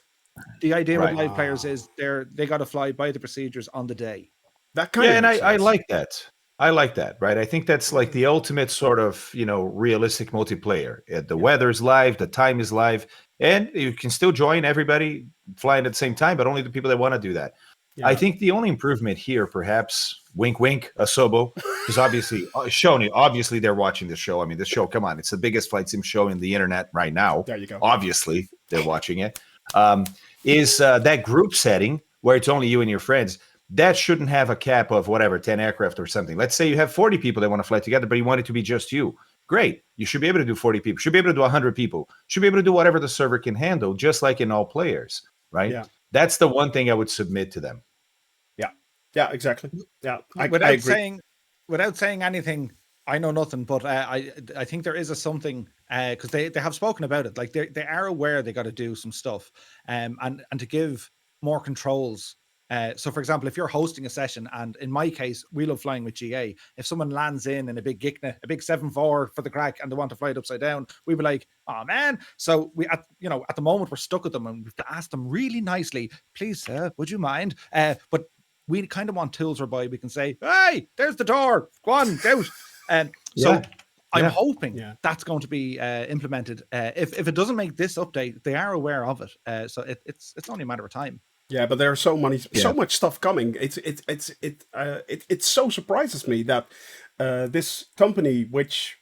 The idea with live players is they got to fly by the procedures on the day. That kind of and I like that. I like that, right? I think that's like the ultimate sort of, you know, realistic multiplayer. The weather's live, the time is live, and you can still join everybody flying at the same time, but only the people that want to do that. I think the only improvement here, perhaps, wink, wink, Asobo, because obviously, Shoni, obviously they're watching the show. I mean, the show, come on, it's the biggest flight sim show in the internet right now. There you go. Obviously, they're watching it. Is that group setting where it's only you and your friends, that shouldn't have a cap of whatever, 10 aircraft or something. Let's say you have 40 people that want to fly together, but you want it to be just you. Great. You should be able to do 40 people. Should be able to do 100 people. Should be able to do whatever the server can handle, just like in all players, right? Yeah. That's the one thing I would submit to them. Yeah, exactly. Yeah, I without agree. saying anything, I know nothing, but I think there is a something, because they have spoken about it. Like they are aware they got to do some stuff, and to give more controls. So, for example, if you're hosting a session, and in my case, we love flying with GA. If someone lands in a big Gikna, a big 7.4 for the crack, and they want to fly it upside down, we'd be like, "Oh man!" So at the moment, we're stuck with them, and we have to ask them really nicely, "Please, sir, would you mind?" But we kind of want tools whereby we can say, "Hey, there's the door. Go on, out." And so I'm hoping that's going to be implemented. If it doesn't make this update, they are aware of it. So it's only a matter of time. Yeah, but there's so much stuff coming. It so surprises me that this company, which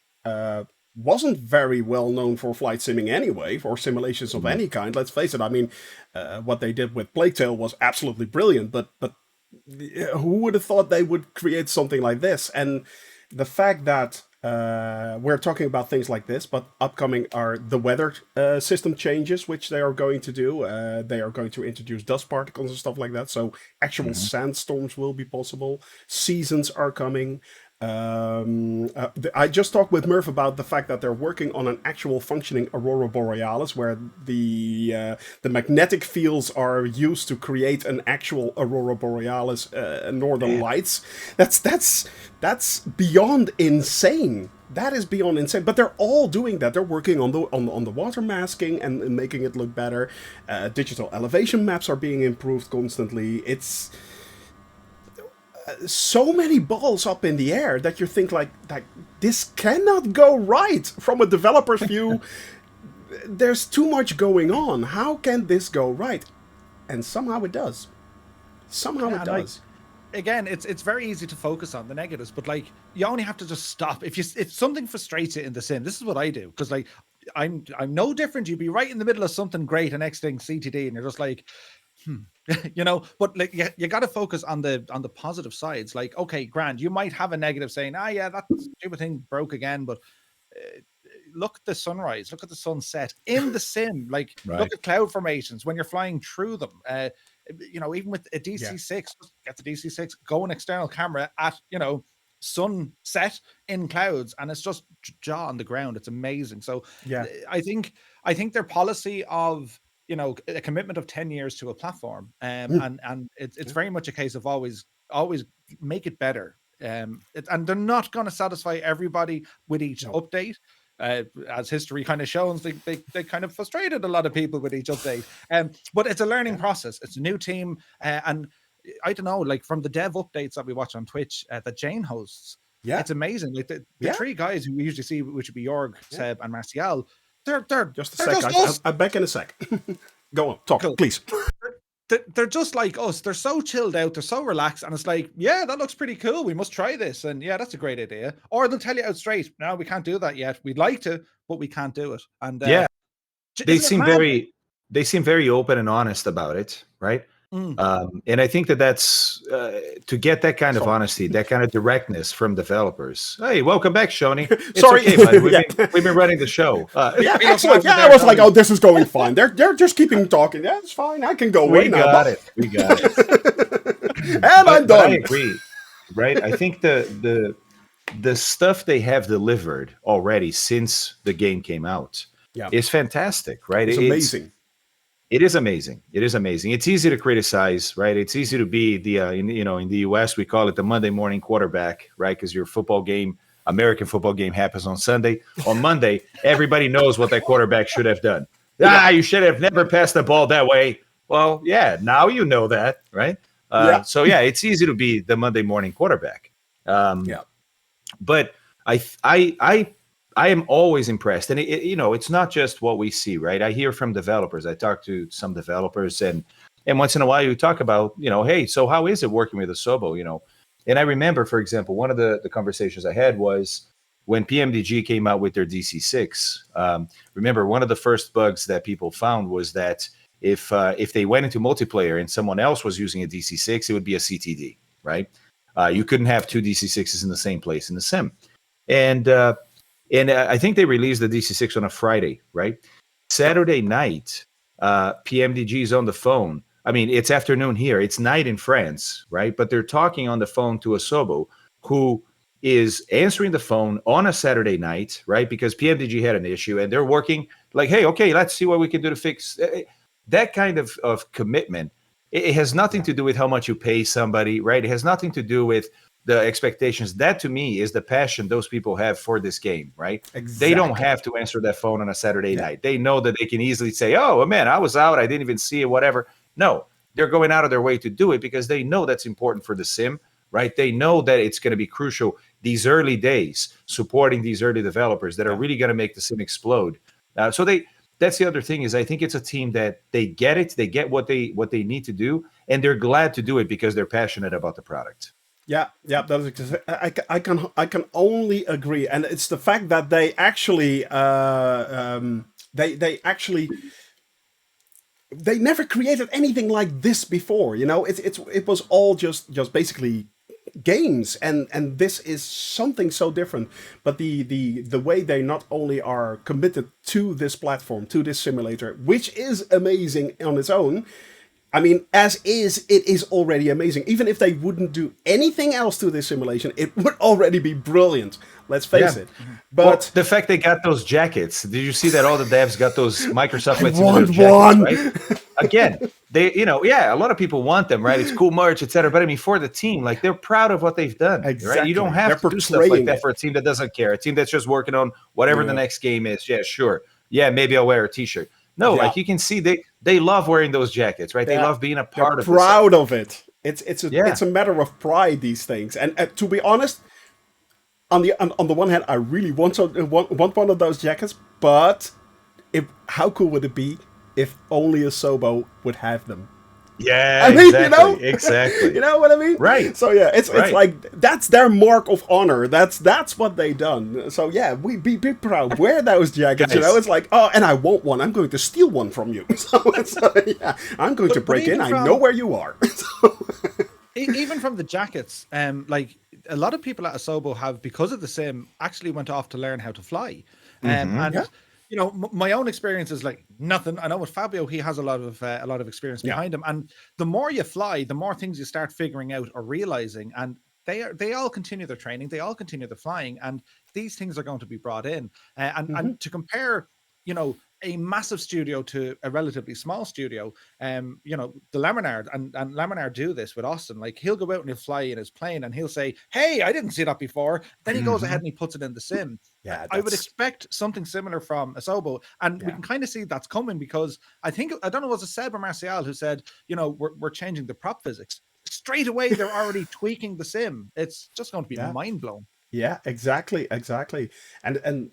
wasn't very well known for flight simming anyway, for simulations of any kind. Let's face it. I mean, what they did with Plague Tale was absolutely brilliant. But who would have thought they would create something like this? And the fact that we're talking about things like this, but upcoming are the weather system changes, which they are going to do. They are going to introduce dust particles and stuff like that. So actual sandstorms will be possible. Seasons are coming. I just talked with Murph about the fact that they're working on an actual functioning aurora borealis, where the magnetic fields are used to create an actual aurora borealis, northern lights. That's beyond insane. That is beyond insane. But they're all doing that. They're working on the water masking and making it look better. Digital elevation maps are being improved constantly. It's so many balls up in the air that you think like this cannot go right from a developer's view. There's too much going on. How can this go right? And somehow it does. Somehow it does. Again, it's very easy to focus on the negatives, but like you only have to just stop. If something frustrates you in the sim, this is what I do, because like I'm no different. You'd be right in the middle of something great, and next thing CTD, and you're just like, but like you got to focus on the positive sides. Like, okay, grand, you might have a negative saying, yeah, that stupid thing broke again, but look at the sunrise, look at the sunset in the sim, like look at cloud formations when you're flying through them. Even with a DC6, get the DC6, go an external camera at sunset in clouds, and it's just jaw on the ground. It's amazing. So Yeah. I think their policy of, you know, a commitment of 10 years to a platform, and it's very much a case of always make it better. And they're not going to satisfy everybody with each update. As history kind of shows, they kind of frustrated a lot of people with each update. But it's a learning process. It's a new team, and I don't know, like from the dev updates that we watch on Twitch that Jane hosts, it's amazing. Like the three guys who we usually see, which would be Jorg, Seb, and Martial, they're just a sec, guys. I'm back in a sec. Go on, talk, please. They're just like us. They're so chilled out. They're so relaxed, and it's like, yeah, that looks pretty cool. We must try this, and yeah, that's a great idea. Or they'll tell you out straight, no, we can't do that yet. We'd like to, but we can't do it. And they seem very open and honest about it, right? And I think that's to get that kind of honesty, that kind of directness from developers. Hey, welcome back, Shoni. It's Sorry, okay, bud. We've been running the show. Excellent. Yeah, I was like, oh, this is going fine. They're just keeping talking. Yeah, it's fine. I can go away now. We got it. And I'm done. I agree, right? I think the stuff they have delivered already since the game came out is fantastic, right? It's amazing. It is amazing. It is amazing. It's easy to criticize, right? It's easy to be the, in the U.S. we call it the Monday morning quarterback, right? Because your American football game happens on Sunday. On Monday, everybody knows what that quarterback should have done. You should have never passed the ball that way. Well, yeah, now you know that, right? So yeah, it's easy to be the Monday morning quarterback. But I am always impressed, and it's not just what we see, right? I hear from developers. I talk to some developers, and once in a while you talk about, hey, so how is it working with Asobo? And I remember, for example, one of the conversations I had was when PMDG came out with their DC6. Remember, one of the first bugs that people found was that if they went into multiplayer and someone else was using a DC6, it would be a CTD, right? You couldn't have two DC6s in the same place in the sim, and I think they released the DC6 on a Friday, right? Saturday night, PMDG is on the phone. I mean, it's afternoon here. It's night in France, right? But they're talking on the phone to Asobo, who is answering the phone on a Saturday night, right? Because PMDG had an issue, and they're working like, hey, okay, let's see what we can do to fix that kind of commitment. It has nothing to do with how much you pay somebody, right? It has nothing to do with the expectations. That to me is the passion those people have for this game, right? Exactly. They don't have to answer that phone on a Saturday night. They know that they can easily say, oh man, I was out, I didn't even see it, whatever. No, they're going out of their way to do it because they know that's important for the sim, right? They know that it's going to be crucial these early days, supporting these early developers that are really going to make the sim explode. So that's the other thing is I think it's a team that they get it, they get what they need to do, and they're glad to do it because they're passionate about the product. Yeah, that is. I can only agree, and it's the fact that they actually they never created anything like this before. It was all just basically games, and this is something so different. But the way they not only are committed to this platform, to this simulator, which is amazing on its own. I mean, it is already amazing. Even if they wouldn't do anything else to this simulation, it would already be brilliant. Let's face it. But the fact they got those jackets, did you see that all the devs got those Microsoft Flight Simulator jackets, right? Again, a lot of people want them, right? It's cool merch, etc. But I mean, for the team, like they're proud of what they've done. Exactly. Right? You don't have to do stuff like that for a team that doesn't care. A team that's just working on whatever the next game is. Yeah, sure. Yeah, maybe I'll wear a t-shirt. No, like you can see they love wearing those jackets, right? They love being a part of it. They're proud of it. It's a matter of pride, these things. And to be honest, on the one hand, I really want one of those jackets, but how cool would it be if only Asobo would have them? Yeah, I mean, exactly. You know what I mean? Right. So yeah, it's like that's their mark of honor. That's what they done. So yeah, we be proud. Wear those jackets. Nice. It's like, oh, and I want one. I'm going to steal one from you. So I'm going to break in. I know where you are. Even from the jackets, like a lot of people at Asobo have, because of the sim, actually went off to learn how to fly, my own experience is like nothing. I know with Fabio, he has a lot of experience behind him, and the more you fly, the more things you start figuring out or realizing, and they all continue their training, they all continue the flying, and these things are going to be brought in. And to compare, a massive studio to a relatively small studio, the Laminard and Laminard do this with Austin. Like, he'll go out and he'll fly in his plane and he'll say, "Hey, I didn't see that before." Then he goes ahead and he puts it in the sim. Yeah, I would expect something similar from Asobo, and we can kind of see that's coming, because I don't know, was it Seb or Martial who said, we're changing the prop physics straight away. They're already tweaking the sim. It's just going to be mind blown. Yeah, exactly. And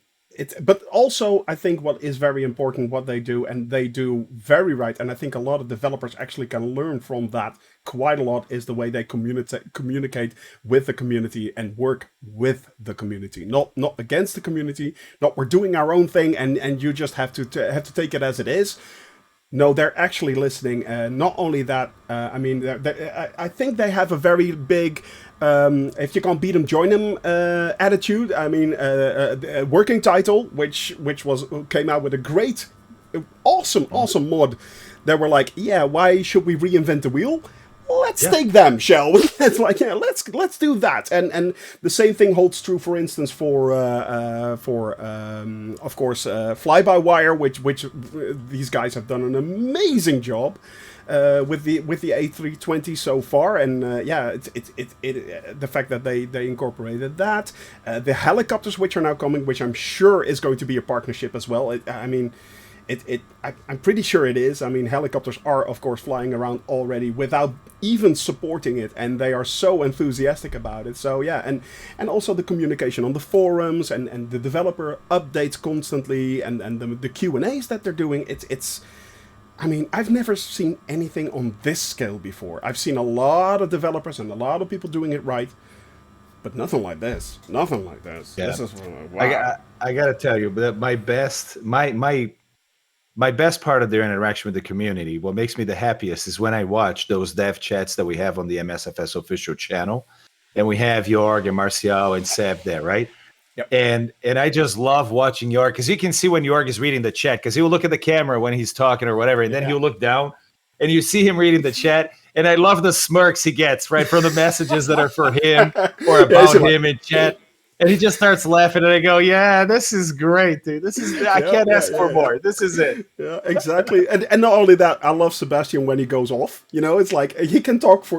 but also I think what is very important, what they do, and they do very right, and I think a lot of developers actually can learn from that quite a lot, is the way they communicate with the community and work with the community, not against the community, not we're doing our own thing and you just have to take it as it is. No, they're actually listening. Not only that, I think they have a very big, if you can't beat them, join them attitude. I mean, working title, which came out with a great, awesome mod. They were like, yeah, why should we reinvent the wheel? Let's take them, shall we? It's like, yeah, let's do that. And the same thing holds true, for instance, for of course, fly-by-wire, which these guys have done an amazing job with the A320 so far. And the fact that they incorporated that, the helicopters which are now coming, which I'm sure is going to be a partnership as well. I'm pretty sure it is. I mean, helicopters are, of course, flying around already without even supporting it, and they are so enthusiastic about it. So yeah, and also the communication on the forums and the developer updates constantly, and the Q&As that they're doing. It's I mean, I've never seen anything on this scale before. I've seen a lot of developers and a lot of people doing it right, but nothing like this. Nothing like this. Yeah. This is wow. I gotta tell you that my best part of their interaction with the community, what makes me the happiest, is when I watch those dev chats that we have on the MSFS official channel, and we have Jorg and Martial and Seb there, right? Yep. And I just love watching Jorg, because you can see when Jorg is reading the chat, because he will look at the camera when he's talking or whatever, and then he'll look down, and you see him reading the chat, and I love the smirks he gets, right, from the messages that are for him or about him in chat. And he just starts laughing, and I go, "Yeah, this is great, dude. This is I can't ask for more. This is it." Yeah, exactly. And not only that, I love Sebastian when he goes off. It's like he can talk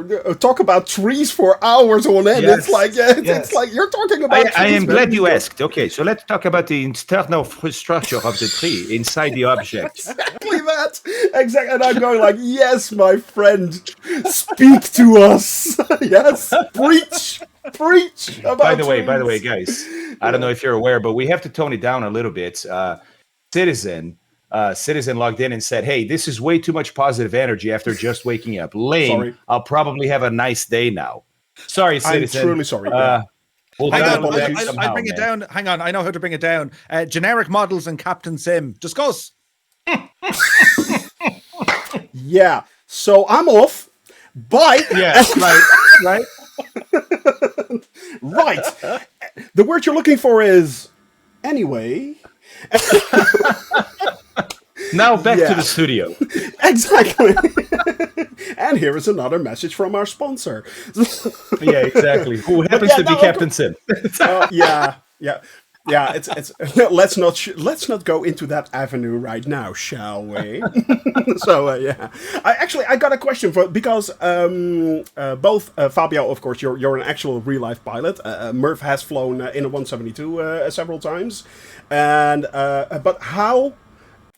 about trees for hours on end. Yes. It's like it's like you're talking about. I am glad you asked. Okay, so let's talk about the internal structure of the tree inside the object. Exactly that. Exactly. And I'm going like, yes, my friend, speak to us. Yes, preach. By the way, guys, I don't know if you're aware, but we have to tone it down a little bit. Citizen logged in and said, "Hey, this is way too much positive energy after just waking up. Lame. Sorry. I'll probably have a nice day now." Sorry, Citizen. I'm truly sorry. We'll Hang on, I'll bring it down. Hang on, I know how to bring it down. Generic models and Captain Sim. Discuss. Yeah. So I'm off. Bye. Yeah. Right. Right. The word you're looking for is anyway. Now back to the studio. Exactly. And here is another message from our sponsor. Yeah, exactly. Who happens to be Captain Sim. Yeah, it's let's not go into that avenue right now, shall we? So yeah, I got a question because both Fabio, of course, you're an actual real life pilot. Murph has flown in a 172 several times, and but how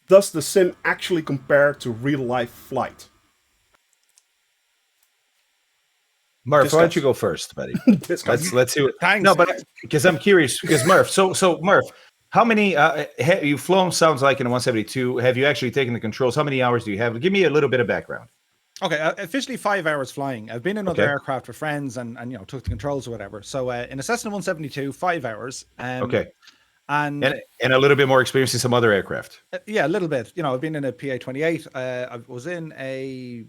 does the sim actually compare to real life flight? Murph, why don't you go first, buddy? Let's see. Thanks. No, but because I'm curious. Because Murph, so Murph, how many you've flown? Sounds like in a 172. Have you actually taken the controls? How many hours do you have? Give me a little bit of background. Okay, officially 5 hours flying. I've been in other aircraft with friends and took the controls or whatever. So in a Cessna 172, 5 hours. Okay. And a little bit more experience in some other aircraft. Yeah, a little bit. I've been in a PA-28. I was in a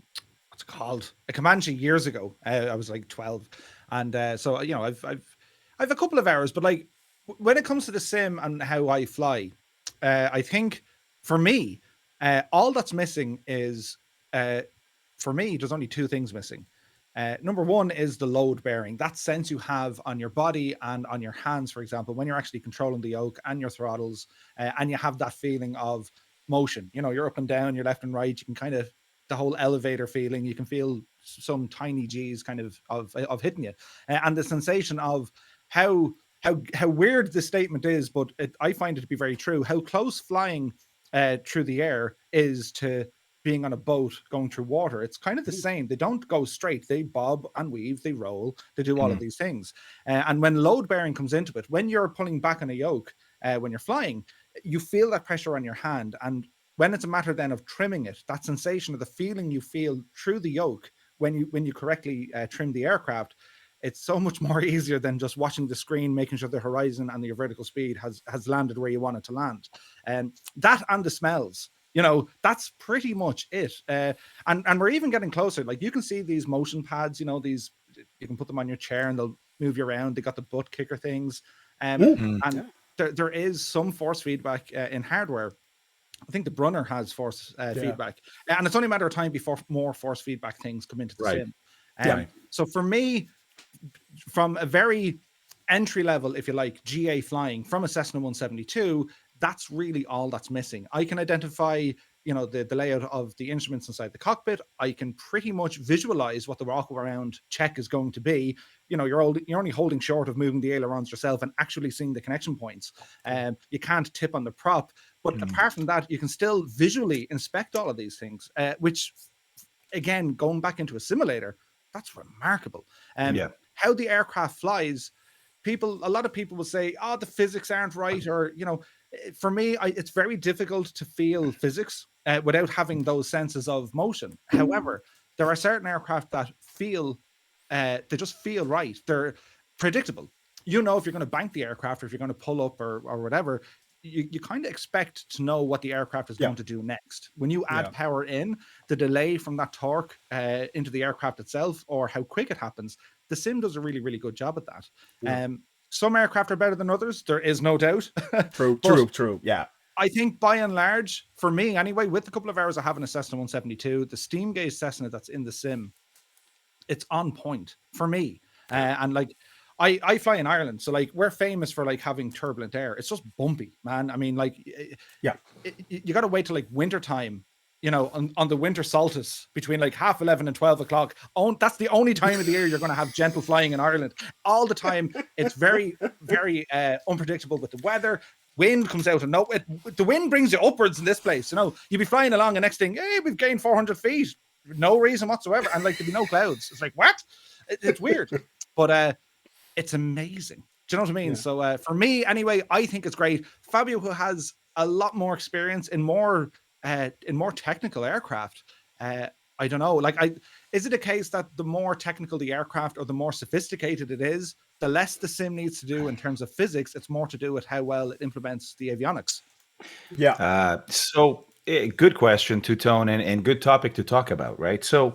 what's it called? A Comanche years ago. I was like 12, and so I've a couple of hours. But like when it comes to the sim and how I fly, I think for me, all that's missing is for me. There's only 2 things missing. Number one is the load bearing, that sense you have on your body and on your hands, for example, when you're actually controlling the yoke and your throttles, and you have that feeling of motion. You're up and down, you're left and right. You can kind of, the whole elevator feeling, you can feel some tiny G's kind of hitting you, and the sensation of how weird this statement is, but I find it to be very true. How close flying through the air is to being on a boat going through water. It's kind of the same. They don't go straight. They bob and weave, they roll, they do all of these things. And when load bearing comes into it, when you're pulling back on a yoke, when you're flying, you feel that pressure on your hand. And when it's a matter then of trimming it, that sensation of the feeling you feel through the yoke when you correctly trim the aircraft, it's so much more easier than just watching the screen, making sure the horizon and your vertical speed has landed where you want it to land. And that and the smells, that's pretty much it. And we're even getting closer. Like, you can see these motion pads, these, you can put them on your chair and they'll move you around. They got the butt kicker things. There is some force feedback in hardware. I think the Brunner has force feedback, and it's only a matter of time before more force feedback things come into the sim. So for me, from a very entry level, if you like, GA flying from a Cessna 172, that's really all that's missing. I can identify, the layout of the instruments inside the cockpit. I can pretty much visualize what the walk around check is going to be. You're only holding short of moving the ailerons yourself and actually seeing the connection points. You can't tip on the prop, but apart from that, you can still visually inspect all of these things, which, again, going back into a simulator, that's remarkable. How the aircraft flies, a lot of people will say, oh, the physics aren't right, or, for me, it's very difficult to feel physics without having those senses of motion. However, there are certain aircraft that feel, they just feel right. They're predictable. If you're going to bank the aircraft, or if you're going to pull up or whatever, you kind of expect to know what the aircraft is going to do next. When you add power in, the delay from that torque into the aircraft itself, or how quick it happens, the sim does a really, really good job at that. Some aircraft are better than others. There is no doubt. True. Yeah. I think by and large, for me anyway, with the couple of hours I have in a Cessna 172, the steam gauge Cessna that's in the sim, it's on point for me. And like, I fly in Ireland, so like, we're famous for like having turbulent air. It's just bumpy, man. I mean, like, you got to wait till like winter time, on the winter solstice between like 11:30 and 12 o'clock. That's the only time of the year you're going to have gentle flying in Ireland. All the time, it's very, very unpredictable with the weather. Wind comes out, and the wind brings you upwards in this place. You'll be flying along, and next thing, hey, we've gained 400 feet, no reason whatsoever, and like, there'll be no clouds. It's like, what? It's weird, but it's amazing. Do you know what I mean? So for me, anyway, I think it's great. Fabio, who has a lot more experience in more technical aircraft, I don't know. Like, is it a case that the more technical the aircraft, or the more sophisticated it is, the less the sim needs to do in terms of physics? It's more to do with how well it implements the avionics. So good question, TwoTone, and good topic to talk about, right? So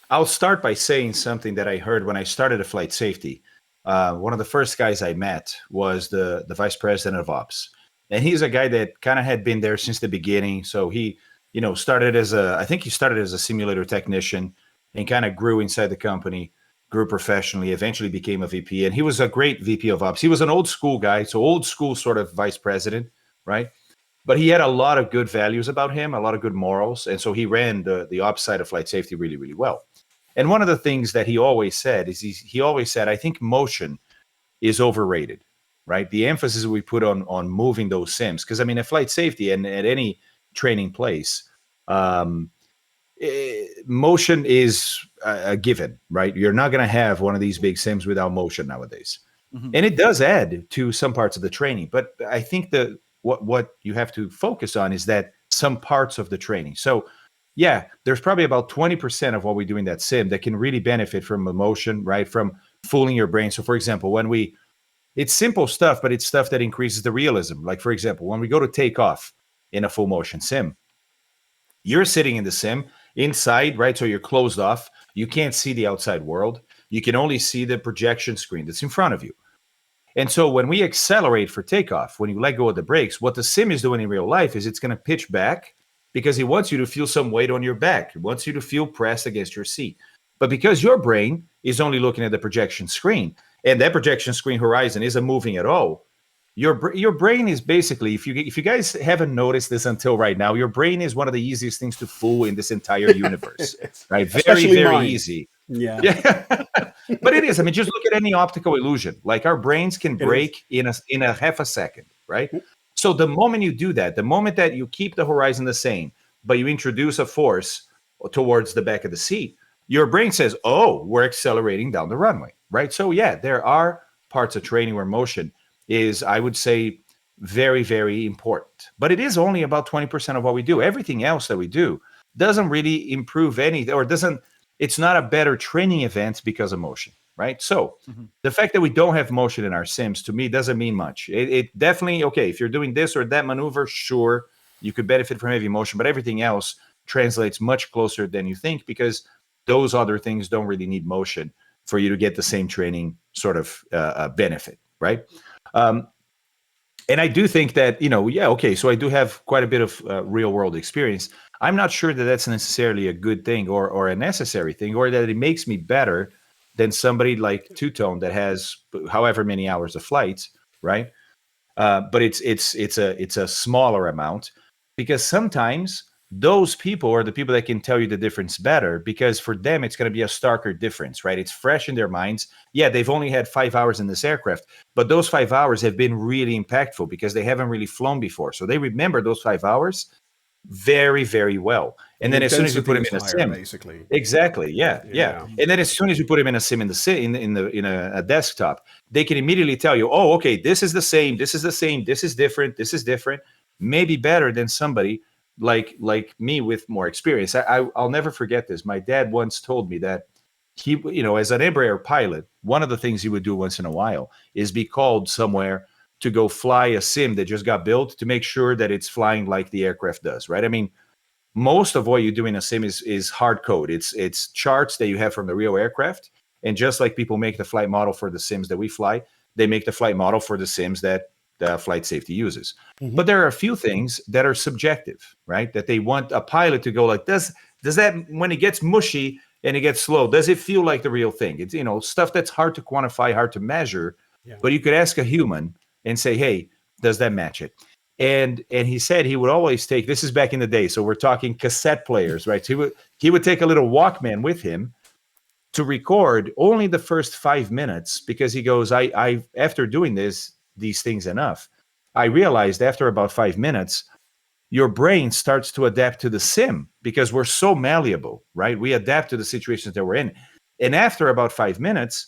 I'll start by saying something that I heard when I started a flight safety. One of the first guys I met was the vice president of ops. And he's a guy that kind of had been there since the beginning. So he, started as a simulator technician, and kind of grew inside the company, grew professionally, eventually became a VP. And he was a great VP of ops. He was an old school guy, so old school sort of vice president, right? But he had a lot of good values about him, a lot of good morals. And so he ran the ops side of flight safety really, really well. And one of the things that he always said is he always said, I think motion is overrated, right? The emphasis we put on moving those sims, because I mean, at flight safety and at any training place, motion is a given, right? You're not going to have one of these big sims without motion nowadays. And it does add to some parts of the training, but I think that what you have to focus on is that some parts of the training. So yeah, there's probably about 20% of what we do in that sim that can really benefit from emotion, right? From fooling your brain. So for example, it's simple stuff, but it's stuff that increases the realism. Like for example, when we go to take off in a full motion sim, you're sitting in the sim inside, right? So you're closed off. You can't see the outside world. You can only see the projection screen that's in front of you. And so when we accelerate for takeoff, when you let go of the brakes, what the sim is doing in real life is it's going to pitch back, because he wants you to feel some weight on your back. He wants you to feel pressed against your seat. But because your brain is only looking at the projection screen, and that projection screen horizon isn't moving at all, your brain is basically, if you guys haven't noticed this until right now, your brain is one of the easiest things to fool in this entire universe, right? Very, Especially very mine. easy. Yeah. But it is. I mean, just look at any optical illusion. Like our brains can break in a half a second, right? So the moment you do that, the moment that you keep the horizon the same, but you introduce a force towards the back of the seat, your brain says, "Oh, we're accelerating down the runway," right? So yeah, there are parts of training where motion is, I would say, very, very important. But it is only about 20% of what we do. Everything else that we do doesn't really improve any, or doesn't, it's not a better training event because of motion, right? So the fact that we don't have motion in our sims, to me, doesn't mean much. It definitely, okay, if you're doing this or that maneuver, sure, you could benefit from heavy motion, but everything else translates much closer than you think, because those other things don't really need motion for you to get the same training sort of benefit, right? And I do think that, yeah, okay, so I do have quite a bit of real world experience. I'm not sure that that's necessarily a good thing or a necessary thing, or that it makes me better than somebody like TwoTone that has however many hours of flights, right? But it's a smaller amount, because sometimes those people are the people that can tell you the difference better, because for them it's going to be a starker difference, right? It's fresh in their minds. Yeah, they've only had 5 hours in this aircraft, but those 5 hours have been really impactful because they haven't really flown before, so they remember those 5 hours very, very well. And then as soon as you put them in a sim, basically. exactly, yeah. And then as soon as you put them in a sim in a desktop, they can immediately tell you, oh, okay, this is the same, this is the same, this is different, this is different. Maybe better than somebody like me with more experience. I'll never forget this. My dad once told me that he, as an Embraer pilot, one of the things he would do once in a while is be called somewhere to go fly a sim that just got built, to make sure that it's flying like the aircraft does, right? I mean, most of what you do in a sim is hard code. It's charts that you have from the real aircraft. And just like people make the flight model for the sims that we fly, they make the flight model for the sims that the flight safety uses. But there are a few things that are subjective, right? That they want a pilot to go like, does that, when it gets mushy and it gets slow, does it feel like the real thing? It's, stuff that's hard to quantify, hard to measure, but you could ask a human and say, hey, does that match it? And he said he would always take, this is back in the day, so we're talking cassette players, right? So he would take a little Walkman with him to record only the first 5 minutes, because he goes, I after doing these things enough, I realized after about 5 minutes, your brain starts to adapt to the sim, because we're so malleable, right? We adapt to the situations that we're in. And after about 5 minutes,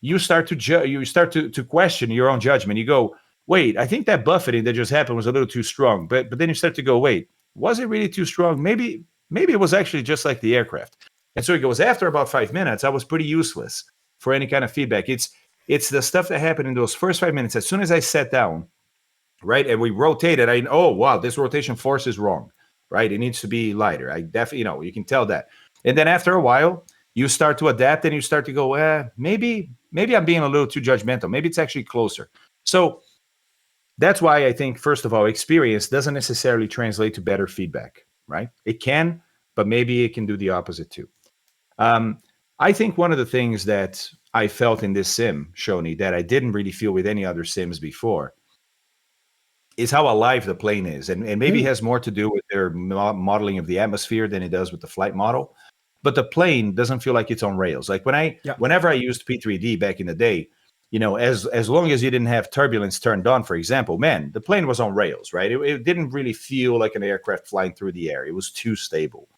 you start to question your own judgment. You go, wait, I think that buffeting that just happened was a little too strong. But then you start to go, wait, was it really too strong? Maybe it was actually just like the aircraft. And so he goes, after about 5 minutes, I was pretty useless for any kind of feedback. It's the stuff that happened in those first 5 minutes. As soon as I sat down, right, and we rotated, oh, wow, this rotation force is wrong, right? It needs to be lighter. I definitely, you can tell that. And then after a while, you start to adapt and you start to go, maybe I'm being a little too judgmental. Maybe it's actually closer. So that's why I think, first of all, experience doesn't necessarily translate to better feedback, right? It can, but maybe it can do the opposite too. I think one of the things that I felt in this sim, Shoni, that I didn't really feel with any other sims before, is how alive the plane is. And maybe it has more to do with their modeling of the atmosphere than it does with the flight model. But the plane doesn't feel like it's on rails. Like whenever I used P3D back in the day, as long as you didn't have turbulence turned on, for example, man, the plane was on rails, right? It didn't really feel like an aircraft flying through the air. It was too stable.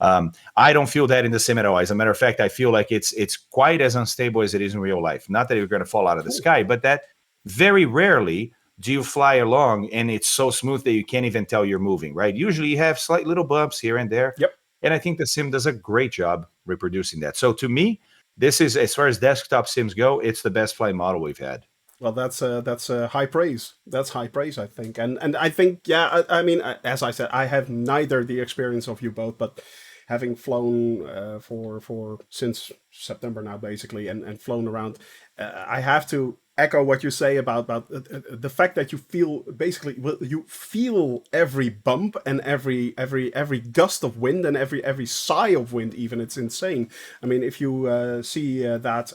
I don't feel that in the sim at all. As a matter of fact, I feel like it's quite as unstable as it is in real life. Not that you're going to fall out of the sky, but that very rarely do you fly along and it's so smooth that you can't even tell you're moving, right? Usually you have slight little bumps here and there. Yep. And I think the sim does a great job reproducing that. So to me, this is, as far as desktop sims go, it's the best flight model we've had. Well, that's high praise. That's high praise, I think. And I think, I mean, as I said, I have neither the experience of you both, but having flown for since September now, basically, and flown around, I have to echo what you say about the fact that you feel basically, well, you feel every bump and every gust of wind and every sigh of wind. Even, it's insane. I mean, if you see that,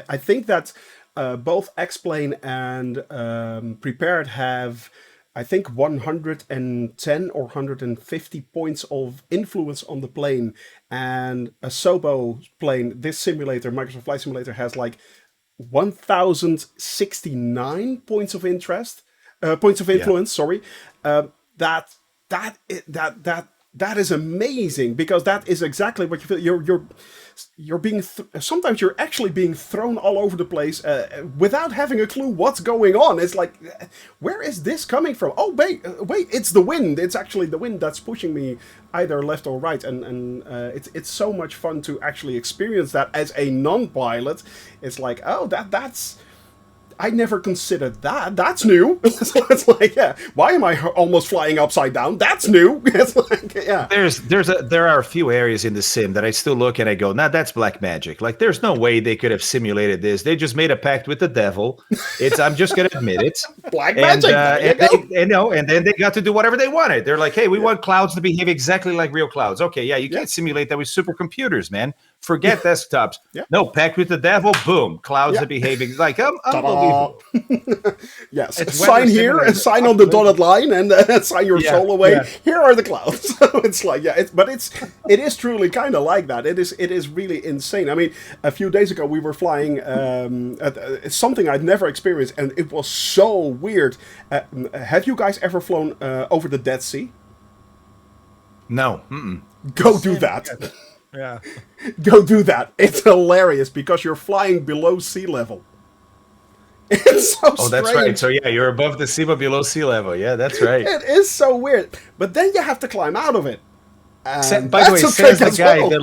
I think that both X-Plane and Prepared have, I think, 110 or 150 points of influence on the plane, and a Sobo plane, this simulator, Microsoft Flight Simulator, has like 1069 points of interest, points of influence. Sorry, that is amazing, because that is exactly what you feel. You're being sometimes you're actually being thrown all over the place without having a clue what's going on. It's like, where is this coming from? Oh wait, it's the wind. It's actually the wind that's pushing me either left or right, and it's so much fun to actually experience that as a non-pilot. It's like, oh, that's. I never considered that. That's new. So it's like, yeah, why am I almost flying upside down? That's new. It's like, yeah. There are a few areas in the sim that I still look and I go, nah, that's black magic. Like, there's no way they could have simulated this. They just made a pact with the devil. I'm just gonna admit it. Black magic. And then they got to do whatever they wanted. They're like, hey, we want clouds to behave exactly like real clouds. Okay, yeah, you can't simulate that with supercomputers, man. Forget desktops. Yeah. No, pact with the devil. Boom, clouds are behaving like unbelievable. Yes, It's sign weather here and simulator. sign on the dotted line and sign your soul away. Yeah. Here are the clouds. So it's like, yeah, it is truly kind of like that. It is really insane. I mean, a few days ago we were flying it's something I'd never experienced, and it was so weird. Have you guys ever flown over the Dead Sea? No. Mm-mm. Go do that. Yeah. Go do that. It's hilarious because you're flying below sea level. It's so strange. Oh, that's right. So yeah, you're above the sea but below sea level. Yeah, that's right. It is so weird. But then you have to climb out of it. And By the way, that's a says trick the as guy well. that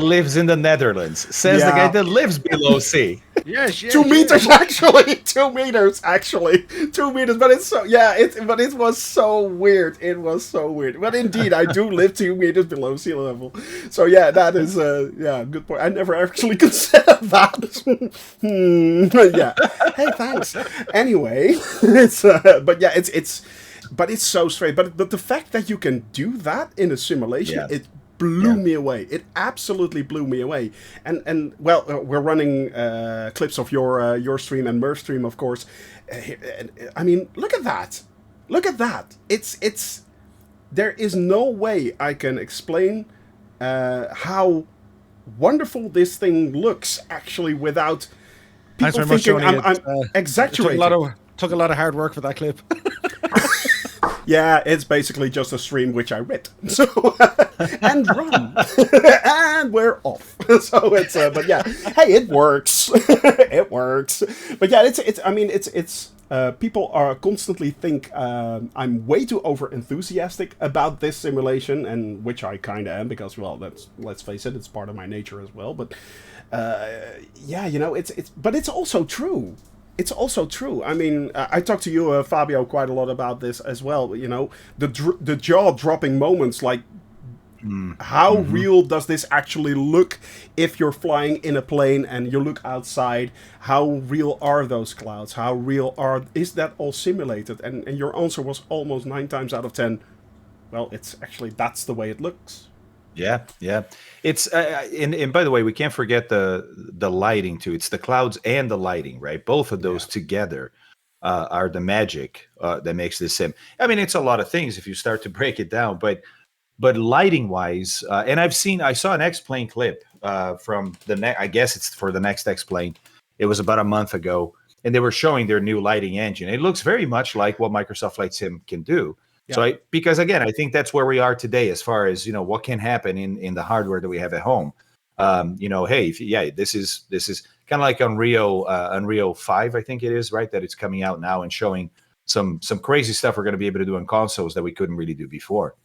lives in the Netherlands. Says the guy that lives below sea. Yes, 2 meters actually. 2 meters actually. 2 meters. But it's so, yeah, but it was so weird. It was so weird. But indeed, I do live 2 meters below sea level. So yeah, that is good point. I never actually considered that. Yeah. Hey, thanks. Anyway, but it's so straight. But the fact that you can do that in a simulation, it blew me away. It absolutely blew me away. And well, we're running clips of your stream and Murph's stream, of course. I mean, look at that. Look at that. It's there is no way I can explain how wonderful this thing looks actually without people thinking I'm exaggerating. Took a lot of hard work for that clip. Yeah, it's basically just a stream which I writ. So and run. And we're off. So it's but yeah. Hey, it works. It works. But yeah, it's people are constantly think I'm way too over enthusiastic about this simulation, and which I kind of am, because, well, let's face it, it's part of my nature as well. But yeah, you know, but it's also true. It's also true. I mean, I talked to you, Fabio, quite a lot about this as well. You know, the jaw-dropping moments, like how real does this actually look if you're flying in a plane and you look outside? How real are those clouds? How real is that all simulated? And your answer was almost 9 times out of 10. Well, it's actually, that's the way it looks. Yeah. It's and by the way, we can't forget the lighting too. It's the clouds and the lighting, right? Both of those together are the magic that makes this sim. I mean, it's a lot of things if you start to break it down, but lighting wise, and I saw an X-Plane clip from I guess it's for the next X-Plane. It was about a month ago, and they were showing their new lighting engine. It looks very much like what Microsoft Flight Sim can do. Yeah. So because again, I think that's where we are today as far as, you know, what can happen in the hardware that we have at home. You know, hey, this is kind of like Unreal 5, I think it is, right? That it's coming out now and showing some crazy stuff we're going to be able to do on consoles that we couldn't really do before.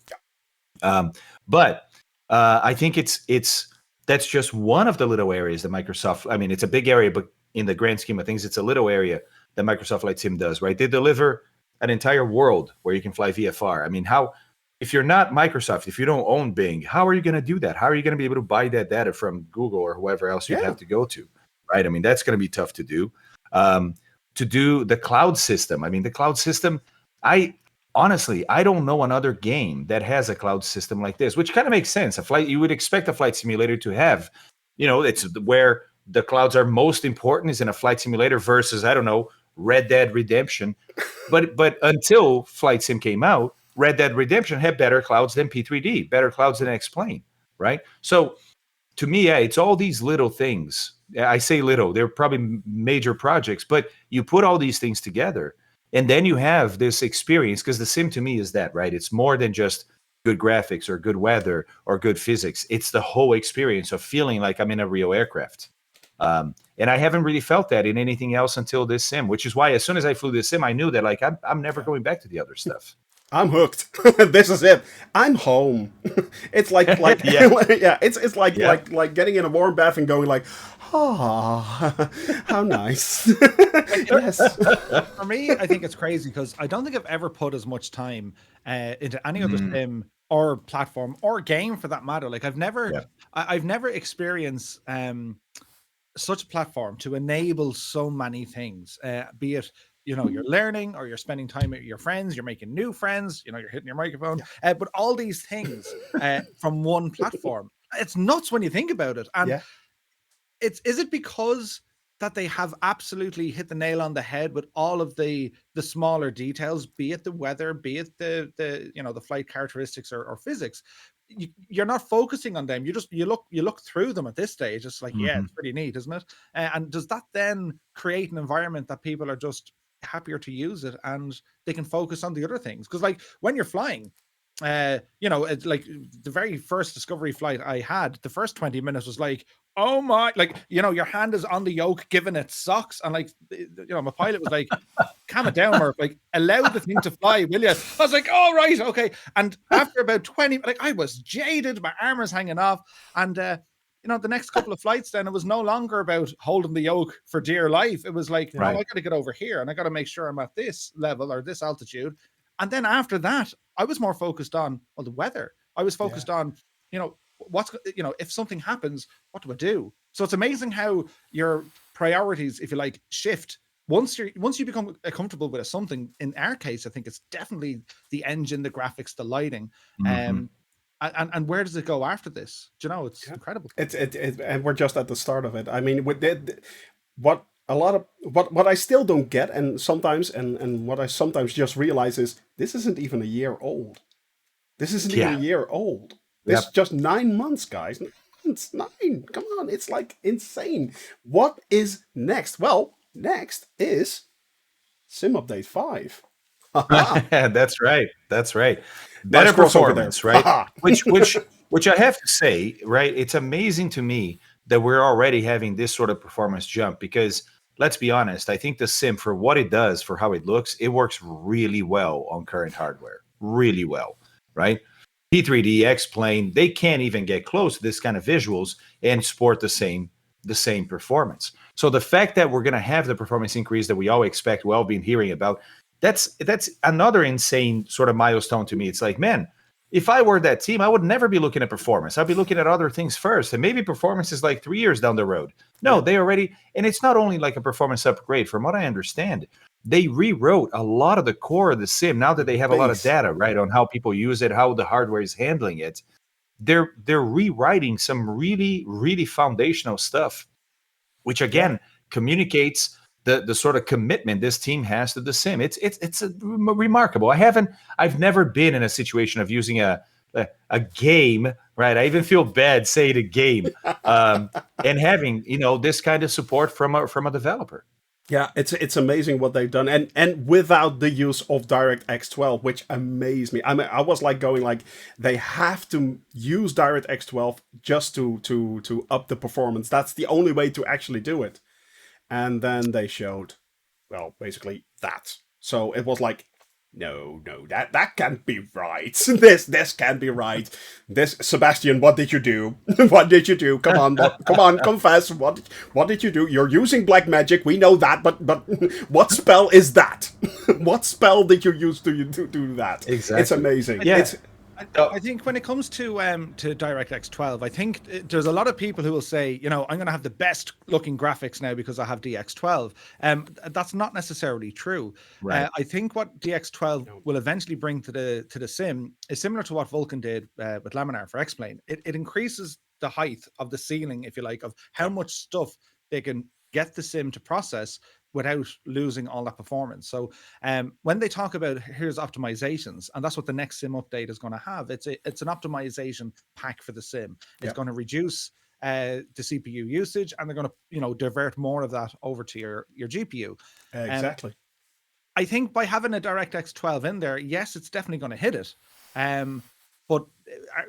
But I think that's just one of the little areas that Microsoft, I mean, it's a big area, but in the grand scheme of things, it's a little area that Microsoft Flight Sim does, right? They deliver an entire world where you can fly VFR. I mean, how if you're not Microsoft, if you don't own Bing, how are you going to do that? How are you going to be able to buy that data from Google or whoever else you have to go to, right? I mean, that's going to be tough to do. To do the cloud system, I mean, the cloud system, honestly, I don't know another game that has a cloud system like this, which kind of makes sense. You would expect a flight simulator to have, it's where the clouds are most important is in a flight simulator versus, I don't know, Red Dead Redemption. But until Flight Sim came out, Red Dead Redemption had better clouds than P3D, better clouds than X-Plane, right? So to me, it's all these little things. I say little, they're probably major projects, but you put all these things together and then you have this experience, because the sim to me is that, right? It's more than just good graphics or good weather or good physics. It's the whole experience of feeling like I'm in a real aircraft. And I haven't really felt that in anything else until this sim, which is wwhy as soon as I flew this sim, I knew that like I'm never going back to the other stuff. I'm hooked. This is it. I'm home. It's like it's like getting in a warm bath and going like, oh, how nice. Yes. For me, I think it's crazy because I don't think I've ever put as much time into any other sim or platform or game for that matter. Like I've never experienced such a platform to enable so many things, be it you're learning or you're spending time with your friends, you're making new friends, you're hitting your microphone, but all these things from one platform. It's nuts when you think about it. And is it because that they have absolutely hit the nail on the head with all of the smaller details, be it the weather, be it the flight characteristics or physics? You're not focusing on them. You look through them at this stage. It's like, it's pretty neat, isn't it? And does that then create an environment that people are just happier to use it and they can focus on the other things? Because like when you're flying, it's like the very first Discovery flight I had, the first 20 minutes was like, oh my, like, your hand is on the yoke giving it socks. And like, my pilot was like, calm it down, Murph, like allow the thing to fly, will you? I was like, all right, okay. And after about 20, like I was jaded, my arm was hanging off. And, the next couple of flights, then it was no longer about holding the yoke for dear life. It was like, no, I got to get over here and I got to make sure I'm at this level or this altitude. And then after that, I was more focused on the weather. I was focused on, if something happens, what do I do? So it's amazing how your priorities, if you like, shift once you become comfortable with something. In our case, I think it's definitely the engine, the graphics, the lighting. And where does it go after this? Do you know? It's incredible. It's and we're just at the start of it. I mean, what I still don't get, and sometimes and what I sometimes just realize is this isn't even a year old. This isn't even a year old. This is just 9 months, guys. It's 9. Come on, it's like insane. What is next? Well, next is Sim Update 5. That's right. Better performance, right? which I have to say, right? It's amazing to me that we're already having this sort of performance jump because let's be honest, I think the sim, for what it does, for how it looks, it works really well on current hardware. Really well, right? P3D, X-Plane, they can't even get close to this kind of visuals and sport the same performance. So the fact that we're going to have the performance increase that we all expect, well, been hearing about, that's another insane sort of milestone to me. It's like, man, if I were that team, I would never be looking at performance. I'd be looking at other things first. And maybe performance is like 3 years down the road. No, they already, and it's not only like a performance upgrade. From what I understand, they rewrote a lot of the core of the sim now that they have a lot of data, right, on how people use it, how the hardware is handling it. They're rewriting some really, really foundational stuff, which again communicates the sort of commitment this team has to the sim. It's remarkable. I've never been in a situation of using a game, right? I even feel bad saying a game, and having this kind of support from a developer. Yeah, it's amazing what they've done, and without the use of DirectX 12, which amazed me. I mean, I was like going like they have to use DirectX 12 just to up the performance. That's the only way to actually do it. And then they showed, well, basically that. So it was like, no, that can't be right. This can't be right. Sebastian, what did you do? What did you do? Come on, confess. What did you do? You're using black magic. We know that, but what spell is that? What spell did you use to do that? Exactly. It's amazing. Yeah. I think when it comes to DirectX 12, I think there's a lot of people who will say, I'm going to have the best looking graphics now because I have DX12. That's not necessarily true. Right. I think what DX12 will eventually bring to the sim is similar to what Vulkan did with Laminar for X-Plane. It increases the height of the ceiling, if you like, of how much stuff they can get the sim to process without losing all that performance. So when they talk about here's optimizations, and that's what the next sim update is going to have, it's an optimization pack for the sim. It's going to reduce the CPU usage, and they're going to divert more of that over to your GPU. Exactly. I think by having a DirectX 12 in there, yes, it's definitely going to hit it. But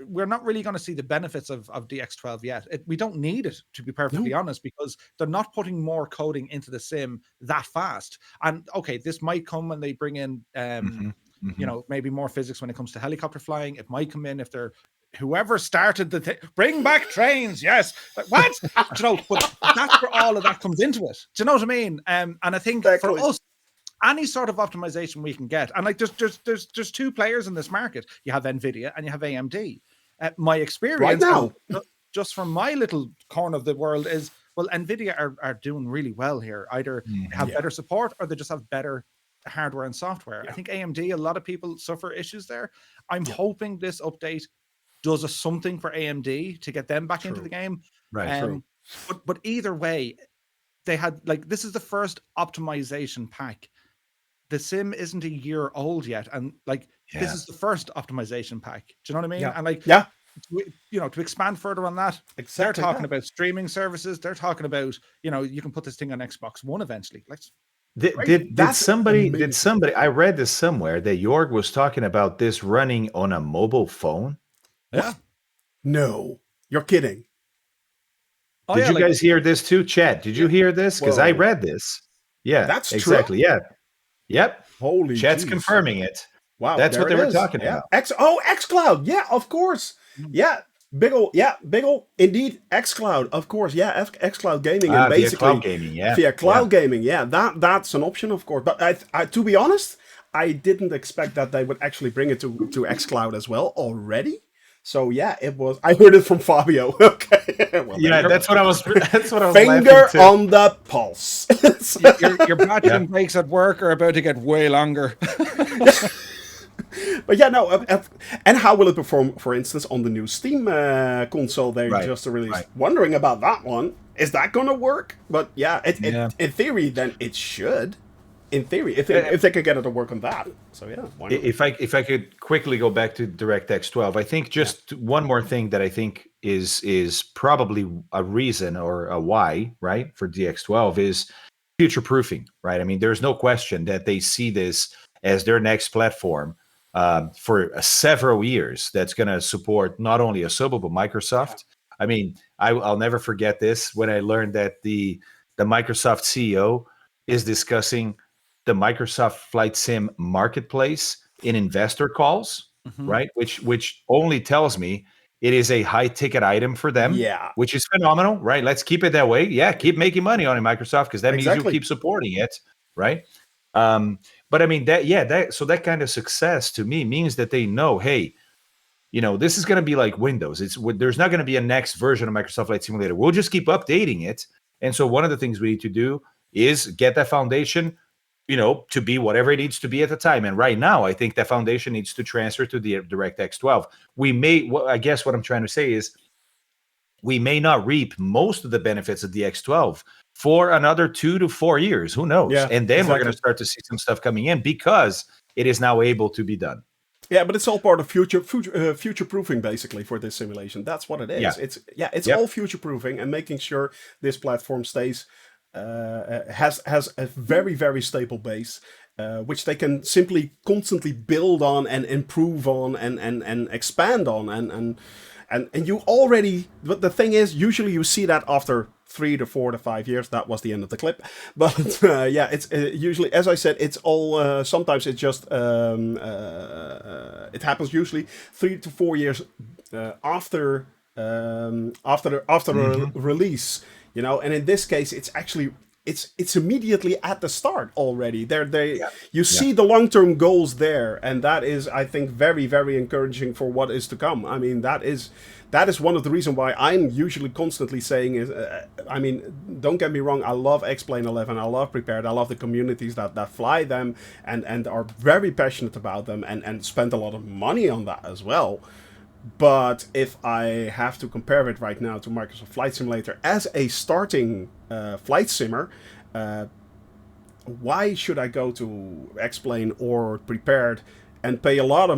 we're not really going to see the benefits of DX12 yet. We don't need it, to be perfectly honest, because they're not putting more coding into the sim that fast. And okay, this might come when they bring in, maybe more physics when it comes to helicopter flying. It might come in if they're whoever started the bring back trains. Yes, what? But that's where all of that comes into it. Do you know what I mean? And I think for us, any sort of optimization we can get, and like there's two players in this market. You have Nvidia and you have AMD. My experience right now, just from my little corner of the world, is Nvidia are doing really well here. Either they have better support or they just have better hardware and software. I think AMD, a lot of people suffer issues there. I'm hoping this update does something for AMD to get them back into the game. Right. True. But either way, they had this is the first optimization pack. The sim isn't a year old yet, and this is the first optimization pack. Do you know what I mean? And to expand further on that, they're talking about streaming services. They're talking about you can put this thing on Xbox One eventually. Did somebody? I read this somewhere that Jorg was talking about this running on a mobile phone. Yeah. No, you're kidding. Did you guys hear this too, Chad? Did you hear this? Because I read this. Yeah, that's exactly. True? Yeah. Yep. Holy Chat's geez. confirming it. Wow. That's what they were talking about. xCloud. Yeah, of course. Yeah. Big ol', indeed, xCloud, of course. Yeah, xCloud gaming and basically via cloud gaming, via cloud gaming. Yeah, that's an option, of course. But I to be honest, I didn't expect that they would actually bring it to xCloud as well already. So yeah, it was. I heard it from Fabio. Okay. Well, that's what I was. That's what I was. Finger on the pulse. your battery breaks at work are about to get way longer. But yeah, no. And how will it perform, for instance, on the new Steam console they just released? Right. Wondering about that one. Is that going to work? But yeah, in theory, then it should. In theory, if they could get it to work on that. So yeah. Why not? If I could quickly go back to DirectX 12, I think just one more thing that I think is probably a reason or a why, right, for DX12 is future proofing, right? I mean, there's no question that they see this as their next platform for several years. That's going to support not only Asobo but Microsoft. I mean, I'll never forget this when I learned that the Microsoft CEO is discussing the Microsoft Flight Sim marketplace in investor calls, right? Which only tells me it is a high ticket item for them, which is phenomenal, right? Let's keep it that way. Yeah, keep making money on it, Microsoft, because that means you'll keep supporting it, right? But I mean so that kind of success to me means that they know, hey, this is going to be like Windows. There's not going to be a next version of Microsoft Flight Simulator. We'll just keep updating it. And so one of the things we need to do is get that foundation, to be whatever it needs to be at the time. And right now, I think that foundation needs to transfer to the DirectX 12. I guess what I'm trying to say is we may not reap most of the benefits of the X12 for another 2 to 4 years. Who knows? Yeah, and then we're going to start to see some stuff coming in because it is now able to be done. Yeah, but it's all part of future proofing, basically, for this simulation. That's what it is. It's all future proofing and making sure this platform stays has a very, very stable base, which they can simply constantly build on and improve on and expand on and you already. But the thing is, usually you see that after 3 to 4 to 5 years. That was the end of the clip. But it's usually, as I said, it's all. Sometimes it's just it happens usually 3 to 4 years after release. And in this case, it's actually it's immediately at the start already. Yeah. You see the long-term goals there, and that is, I think, very, very encouraging for what is to come. I mean, that is one of the reasons why I'm usually constantly saying is, I mean, don't get me wrong, I love X-Plane 11, I love Prepared, I love the communities that fly them and are very passionate about them and spend a lot of money on that as well. But if I have to compare it right now to Microsoft Flight Simulator as a starting flight simmer, why should I go to X-Plane or Prepared and pay a large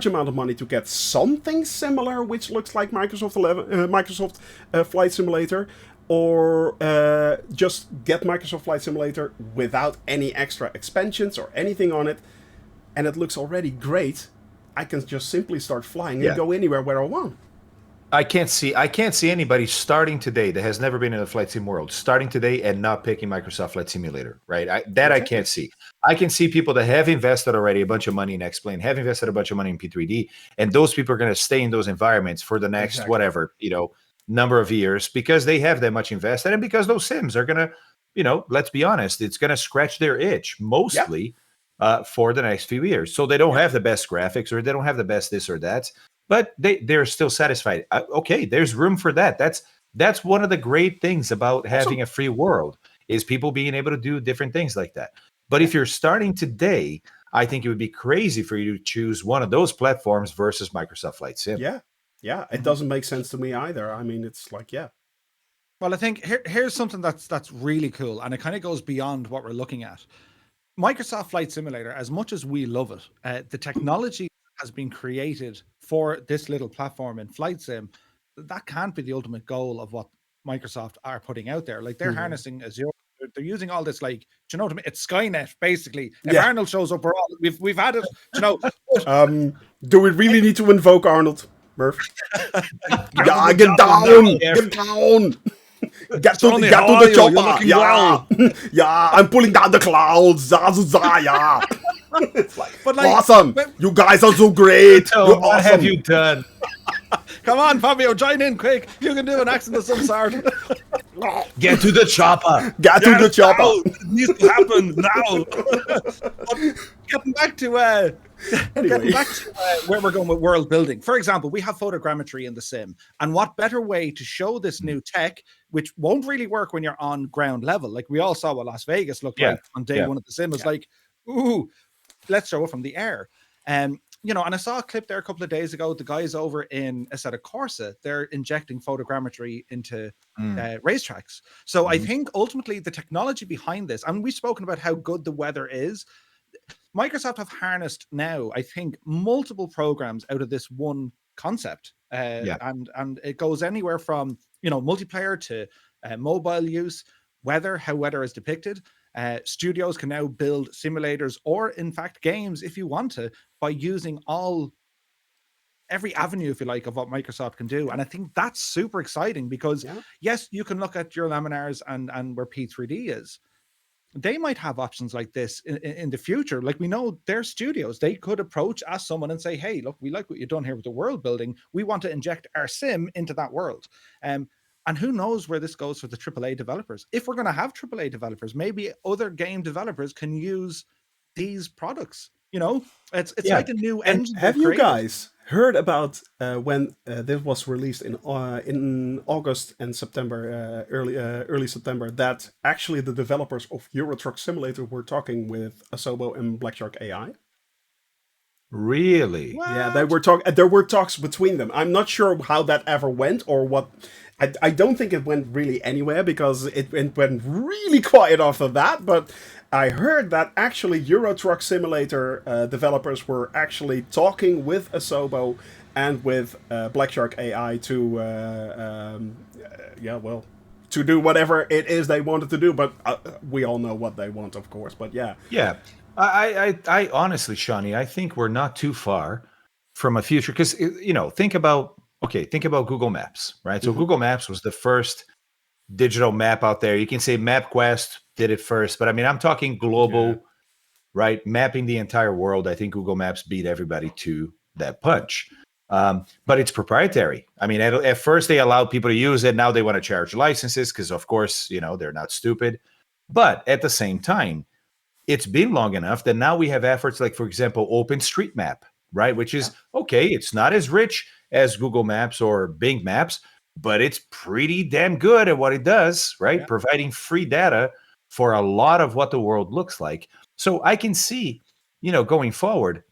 amount of money to get something similar, which looks like Microsoft Flight Simulator, or just get Microsoft Flight Simulator without any extra expansions or anything on it, and it looks already great. I can just simply start flying and go anywhere where I want. I can't see anybody starting today that has never been in the flight sim world starting today and not picking Microsoft Flight Simulator, right? I can't see. I can see people that have invested already a bunch of money in X-Plane, have invested a bunch of money in P3D, and those people are going to stay in those environments for the next whatever, number of years because they have that much invested and because those sims are going to, let's be honest, it's going to scratch their itch mostly. Yeah. For the next few years. So they don't have the best graphics or they don't have the best this or that, but they're still satisfied. Okay, there's room for that. That's one of the great things about having a free world is people being able to do different things like that. But if you're starting today, I think it would be crazy for you to choose one of those platforms versus Microsoft Flight Sim. Yeah, it doesn't make sense to me either. I mean, it's like, Well, I think here's something that's really cool, and it kind of goes beyond what we're looking at. Microsoft Flight Simulator, as much as we love it, the technology has been created for this little platform in Flight Sim. That can't be the ultimate goal of what Microsoft are putting out there. Like they're harnessing Azure. They're using all this, like, do you know what I mean? It's Skynet, basically. If Arnold shows up, we've had it, do we really need to invoke Arnold, Murph? Get down! Get down! Get to the chopper! Yeah, I'm pulling down the clouds! Yeah! Awesome! You guys are so great! What awesome. Have you done? Come on, Fabio, join in quick. You can do an accent of some sort. Get to the chopper. Get to the chopper. Now. It needs to happen now. Getting back to where we're going with world building. For example, we have photogrammetry in the sim. And what better way to show this new tech, which won't really work when you're on ground level. Like we all saw what Las Vegas looked like on day one of the sim. It was like, ooh, let's show it from the air. And I saw a clip there a couple of days ago. The guys over in Assetto Corsa, they're injecting photogrammetry into racetracks. So I think ultimately the technology behind this, and we've spoken about how good the weather is. Microsoft have harnessed now, I think, multiple programs out of this one concept. And it goes anywhere from, multiplayer to mobile use, how weather is depicted. Studios can now build simulators or, in fact, games if you want to by using every avenue, if you like, of what Microsoft can do. And I think that's super exciting because, yes, you can look at your Laminars and where P3D is. They might have options like this in the future. Like we know their studios, they could approach as someone and say, hey, look, we like what you've done here with the world building. We want to inject our sim into that world. And who knows where this goes for the AAA developers. If we're going to have AAA developers, maybe other game developers can use these products. It's like a new engine. Have you guys heard about when this was released in August and September, early September, that actually the developers of Euro Truck Simulator were talking with Asobo and Black Shark AI? Really? What? Yeah, there were talks between them. I'm not sure how that ever went or what. I don't think it went really anywhere because it went really quiet after that. But I heard that actually Euro Truck Simulator developers were actually talking with Asobo and with Black Shark AI to do whatever it is they wanted to do. But we all know what they want, of course. But yeah. I honestly, Shawnee, I think we're not too far from a future because think about Google Maps, right? So Google Maps was the first digital map out there. You can say MapQuest did it first, but I mean, I'm talking global, right? Mapping the entire world. I think Google Maps beat everybody to that punch. But it's proprietary. I mean, at first they allowed people to use it. Now they want to charge licenses because, of course, they're not stupid. But at the same time, it's been long enough that now we have efforts like, for example, OpenStreetMap, right? Which is, okay, it's not as rich as Google Maps or Bing Maps, but it's pretty damn good at what it does, right? Providing free data for a lot of what the world looks like. So I can see, going forward,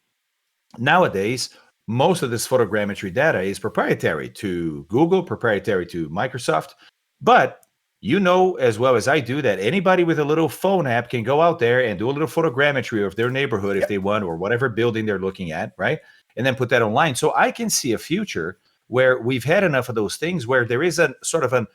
nowadays, most of this photogrammetry data is proprietary to Google, proprietary to Microsoft. But as well as I do that anybody with a little phone app can go out there and do a little photogrammetry of their neighborhood if they want, or whatever building they're looking at, right? And then put that online. So I can see a future where we've had enough of those things where there is a sort of an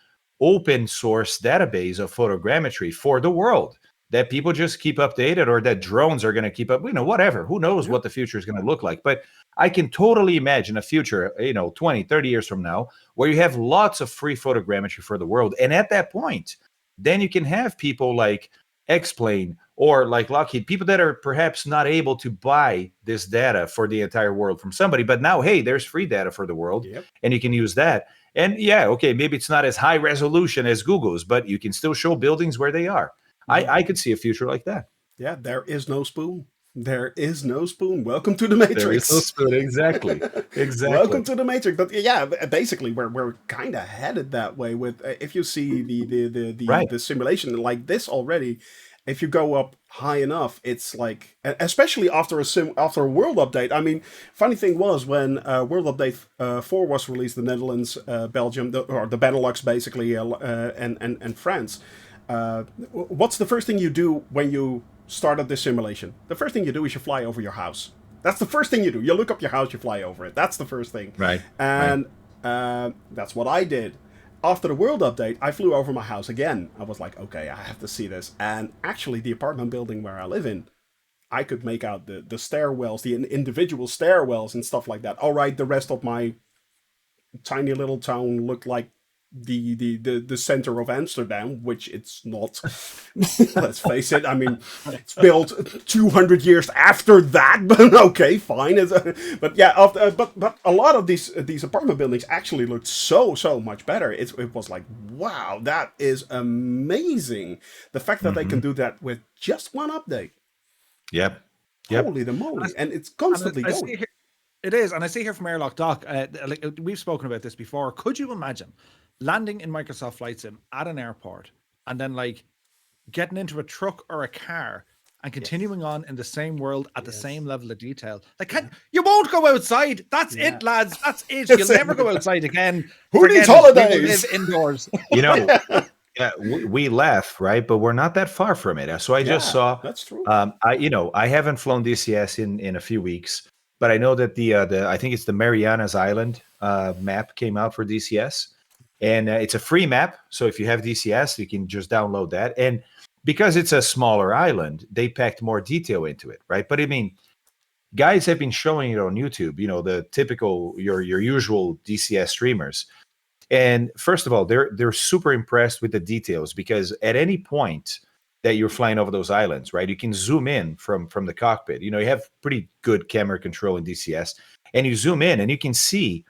open source database of photogrammetry for the world that people just keep updated, or that drones are going to keep up, whatever. Who knows what the future is going to look like. But I can totally imagine a future, 20, 30 years from now, where you have lots of free photogrammetry for the world. And at that point, then you can have people like X-Plane or like Lockheed, people that are perhaps not able to buy this data for the entire world from somebody. But now, hey, there's free data for the world, and you can use that. And maybe it's not as high resolution as Google's, but you can still show buildings where they are. I could see a future like that. Yeah, there is no spoon. There is no spoon. Welcome to the Matrix. There is no spoon. Exactly. Welcome to the Matrix. But yeah, basically, we're kind of headed that way. With if you see the simulation like this already, if you go up high enough, it's like, especially after a world update. I mean, funny thing was when World Update 4 was released, the Netherlands, Belgium, or the Benelux, basically, and France. What's the first thing you do when you started this simulation? The first thing you do is you fly over your house. That's the first thing you do. You look up your house, you fly over it. That's the first thing. Right. And that's what I did. After the world update, I flew over my house again. I was like, okay, I have to see this. And actually, the apartment building where I live in, I could make out the stairwells, the individual stairwells and stuff like that. All right, the rest of my tiny little town looked like the center of Amsterdam, which it's not. Let's face it. I mean, it's built 200 years after that, but okay, fine. But yeah, but a lot of these apartment buildings actually looked so much better. It was like, wow, that is amazing. The fact that they can do that with just one update. Yep. Holy the moly! And it's constantly going. It is, and I see here from Airlock Doc, like we've spoken about this before. Could you imagine landing in Microsoft Flight Sim at an airport and then like getting into a truck or a car and continuing on in the same world at the same level of detail? Like, you won't go outside. That's it, lads. That's it. You'll never go outside again. Who needs holidays? Live indoors. Yeah, we laugh, right? But we're not that far from it. So I just saw. That's true. I haven't flown DCS in a few weeks, but I know that the I think it's the Marianas Island map came out for DCS, and it's a free map. So if you have DCS, you can just download that. And because it's a smaller island, they packed more detail into it, right? But I mean, guys have been showing it on YouTube. The typical your usual DCS streamers. And first of all, they're super impressed with the details, because at any point that you're flying over those islands, right, you can zoom in from the cockpit. You have pretty good camera control in DCS, and you zoom in and you can see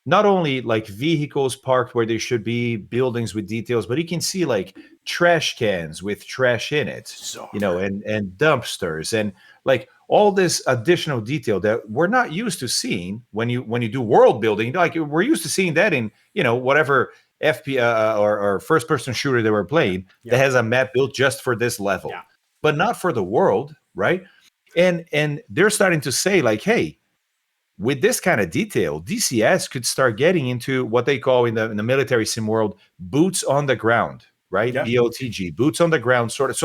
not only like vehicles parked where they should be, buildings with details, but you can see like trash cans with trash in it, and dumpsters and like all this additional detail that we're not used to seeing when you do world building. Like we're used to seeing that in whatever FP or first person shooter they were playing that has a map built just for this level, but not for the world, right? And they're starting to say like, hey, with this kind of detail, DCS could start getting into what they call in the military sim world, boots on the ground, right? BOTG, boots on the ground, sort of.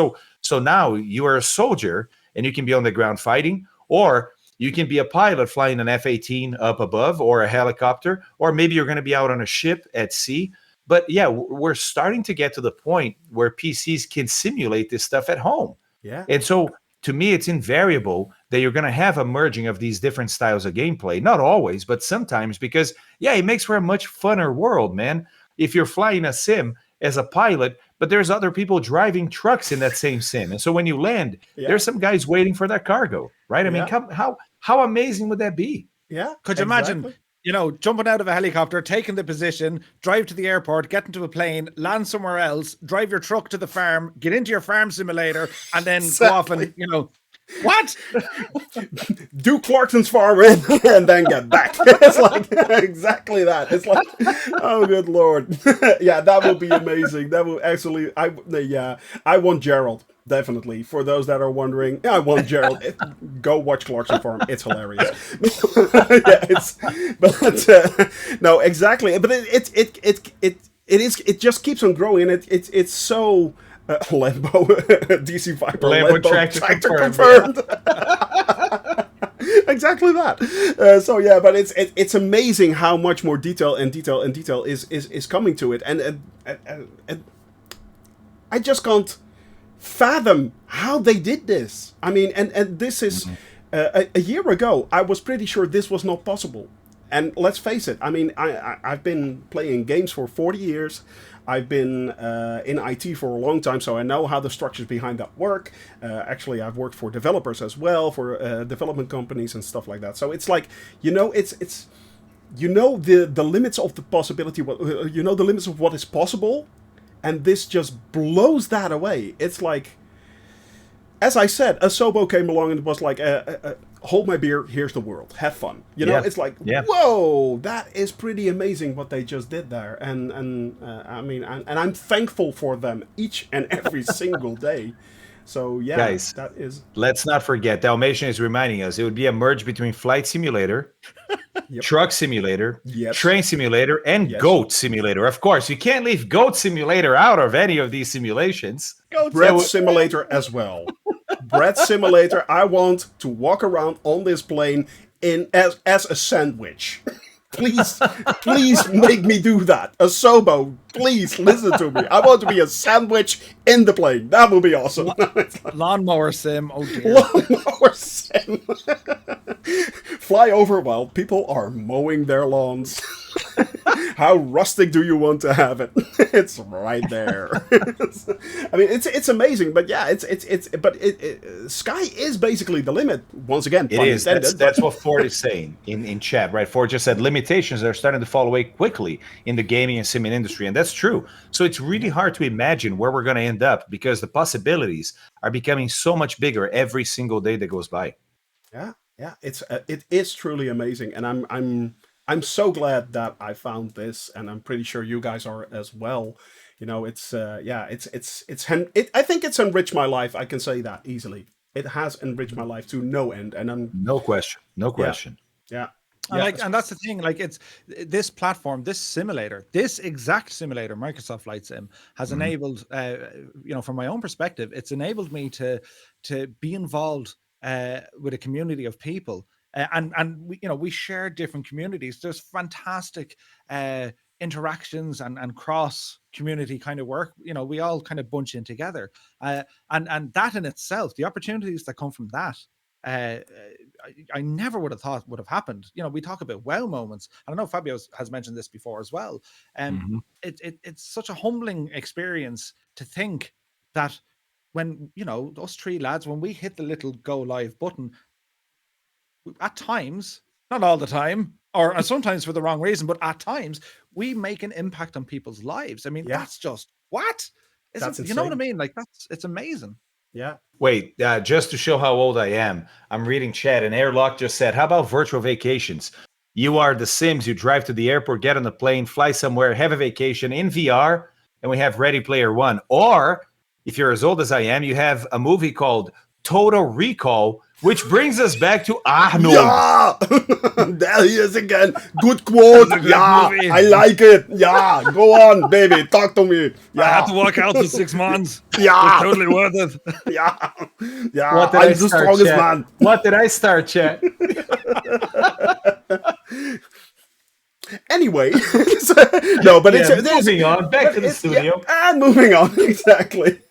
So now you are a soldier and you can be on the ground fighting, or you can be a pilot flying an F-18 up above, or a helicopter, or maybe you're going to be out on a ship at sea. But yeah, we're starting to get to the point where PCs can simulate this stuff at home. Yeah. And so to me, it's invariable that you're going to have a merging of these different styles of gameplay. Not always, but sometimes, because it makes for a much funner world, man. If you're flying a sim as a pilot, but there's other people driving trucks in that same sim. And so when you land, there's some guys waiting for that cargo, right? I mean, how amazing would that be? Yeah. Could you imagine you know, jumping out of a helicopter, taking the position, drive to the airport, get into a plane, land somewhere else, drive your truck to the farm, get into your farm simulator, and then go off and, you know, what? Do Clarkson's farm in and then get back. It's like exactly that. It's like, oh good lord. Yeah, that would be amazing. That would actually, I want Gerald. Definitely. For those that are wondering, I want Gerald. Go watch Clarkson Farm. It's hilarious. No, exactly. But it just keeps on growing. It's so Lambo DC Viper Lambo tractor confirmed. Exactly that. So yeah, but it's amazing how much more detail is coming to it, and I just can't fathom how they did this. I mean, and this is a year ago. I was pretty sure this was not possible. And let's face it. I mean, I've been playing games for 40 years. I've been in IT for a long time, so I know how the structures behind that work. Actually, I've worked for developers as well, for development companies and stuff like that. So it's like, you know, it's you know the limits of the possibility. You know the limits of what is possible, and this just blows that away. It's like, as I said, Asobo came along and was like, hold my beer, here's the world, have fun. You know, it's like, whoa, that is pretty amazing what they just did there. And I mean, and I'm thankful for them each and every single day. So yeah, guys, that is. Let's not forget, Dalmatian is reminding us, it would be a merge between Flight Simulator, Truck Simulator, Train Simulator, and Goat Simulator. Of course, you can't leave Goat Simulator out of any of these simulations. Bread Simulator as well. Bread Simulator. I want to walk around on this plane as a sandwich. Please make me do that. Asobo, please listen to me. I want to be a sandwich in the plane. That would be awesome. Lawnmower sim. Oh dear. Lawnmower sim. Fly over while people are mowing their lawns. How rustic do you want to have it? It's right there. I mean, it's amazing, but yeah, sky is basically the limit. Once again, it is. That's what Ford is saying in chat, right? Ford just said limitations are starting to fall away quickly in the gaming and simming industry, and that's true. So it's really hard to imagine where we're going to end up because the possibilities are becoming so much bigger every single day that goes by. Yeah, it is truly amazing, and I'm so glad that I found this, and I'm pretty sure you guys are as well. You know, I think it's enriched my life. I can say that easily. It has enriched my life to no end, and I'm no question. Yeah. And that's the thing. Like, it's this platform, this simulator, this exact simulator, Microsoft Flight Sim, has enabled. You know, from my own perspective, it's enabled me to be involved with a community of people. And we, you know, we share different communities. There's fantastic interactions and cross community kind of work. You know, we all kind of bunch in together, and that in itself, the opportunities that come from that, I never would have thought would have happened. You know, we talk about wow moments. I know Fabio has mentioned this before as well. It's such a humbling experience to think that when, you know, those three lads, when we hit the little go live button, at times, not all the time, or sometimes for the wrong reason, but at times we make an impact on people's lives. I mean, that's just what? You know what I mean? Like, it's amazing. Yeah. Wait, just to show how old I am, I'm reading chat, and Airlock just said, how about virtual vacations? You are the Sims. You drive to the airport, get on a plane, fly somewhere, have a vacation in VR, and we have Ready Player One. Or, if you're as old as I am, you have a movie called Total Recall, which brings us back to Arnold. Yeah! There he is again. Good quote. Yeah, movie. I like it. Yeah, go on, baby. Talk to me. Yeah. I had to walk out for 6 months. Yeah. It's totally worth it. Yeah. I'm the strongest man. What did I start, chat? Anyway, no, but it's moving on back to the studio and moving on exactly.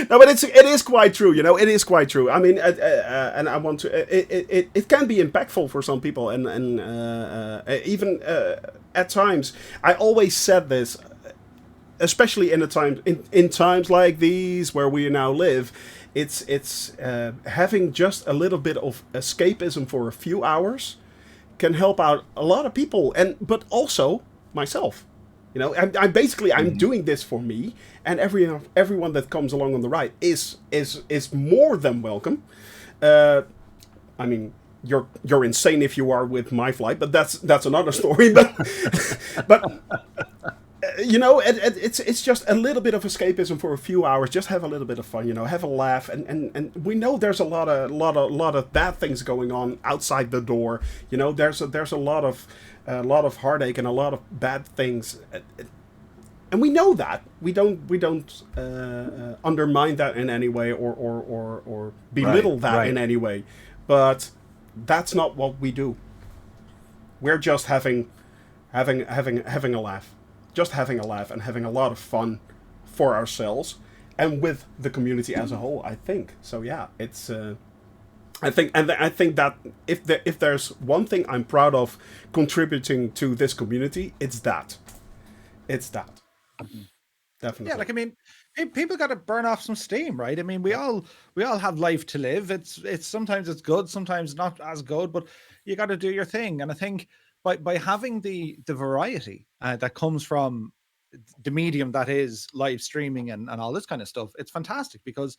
No, but it is quite true. You know, it is quite true. I mean, and I want to. It can be impactful for some people, and even at times. I always said this, especially in times like these where we now live. It's having just a little bit of escapism for a few hours can help out a lot of people, but also myself. You know, I'm basically I'm doing this for me, and everyone that comes along on the ride is more than welcome. I mean, you're insane if you are with my flight, but that's another story. But you know, it's just a little bit of escapism for a few hours. Just have a little bit of fun, you know, have a laugh, and we know there's a lot of bad things going on outside the door. You know, there's a lot of heartache and a lot of bad things, and we know that. We don't undermine that in any way or belittle that in any way, but that's not what we do. We're just having a laugh. Just having a laugh and having a lot of fun for ourselves and with the community as a whole, I think. So yeah, it's I think that if there's one thing I'm proud of contributing to this community, it's that. Definitely. Yeah, like I mean, people got to burn off some steam, right? I mean, we all have life to live. It's sometimes it's good, sometimes not as good, but you got to do your thing. And I think by having the variety that comes from the medium that is live streaming and all this kind of stuff, it's fantastic because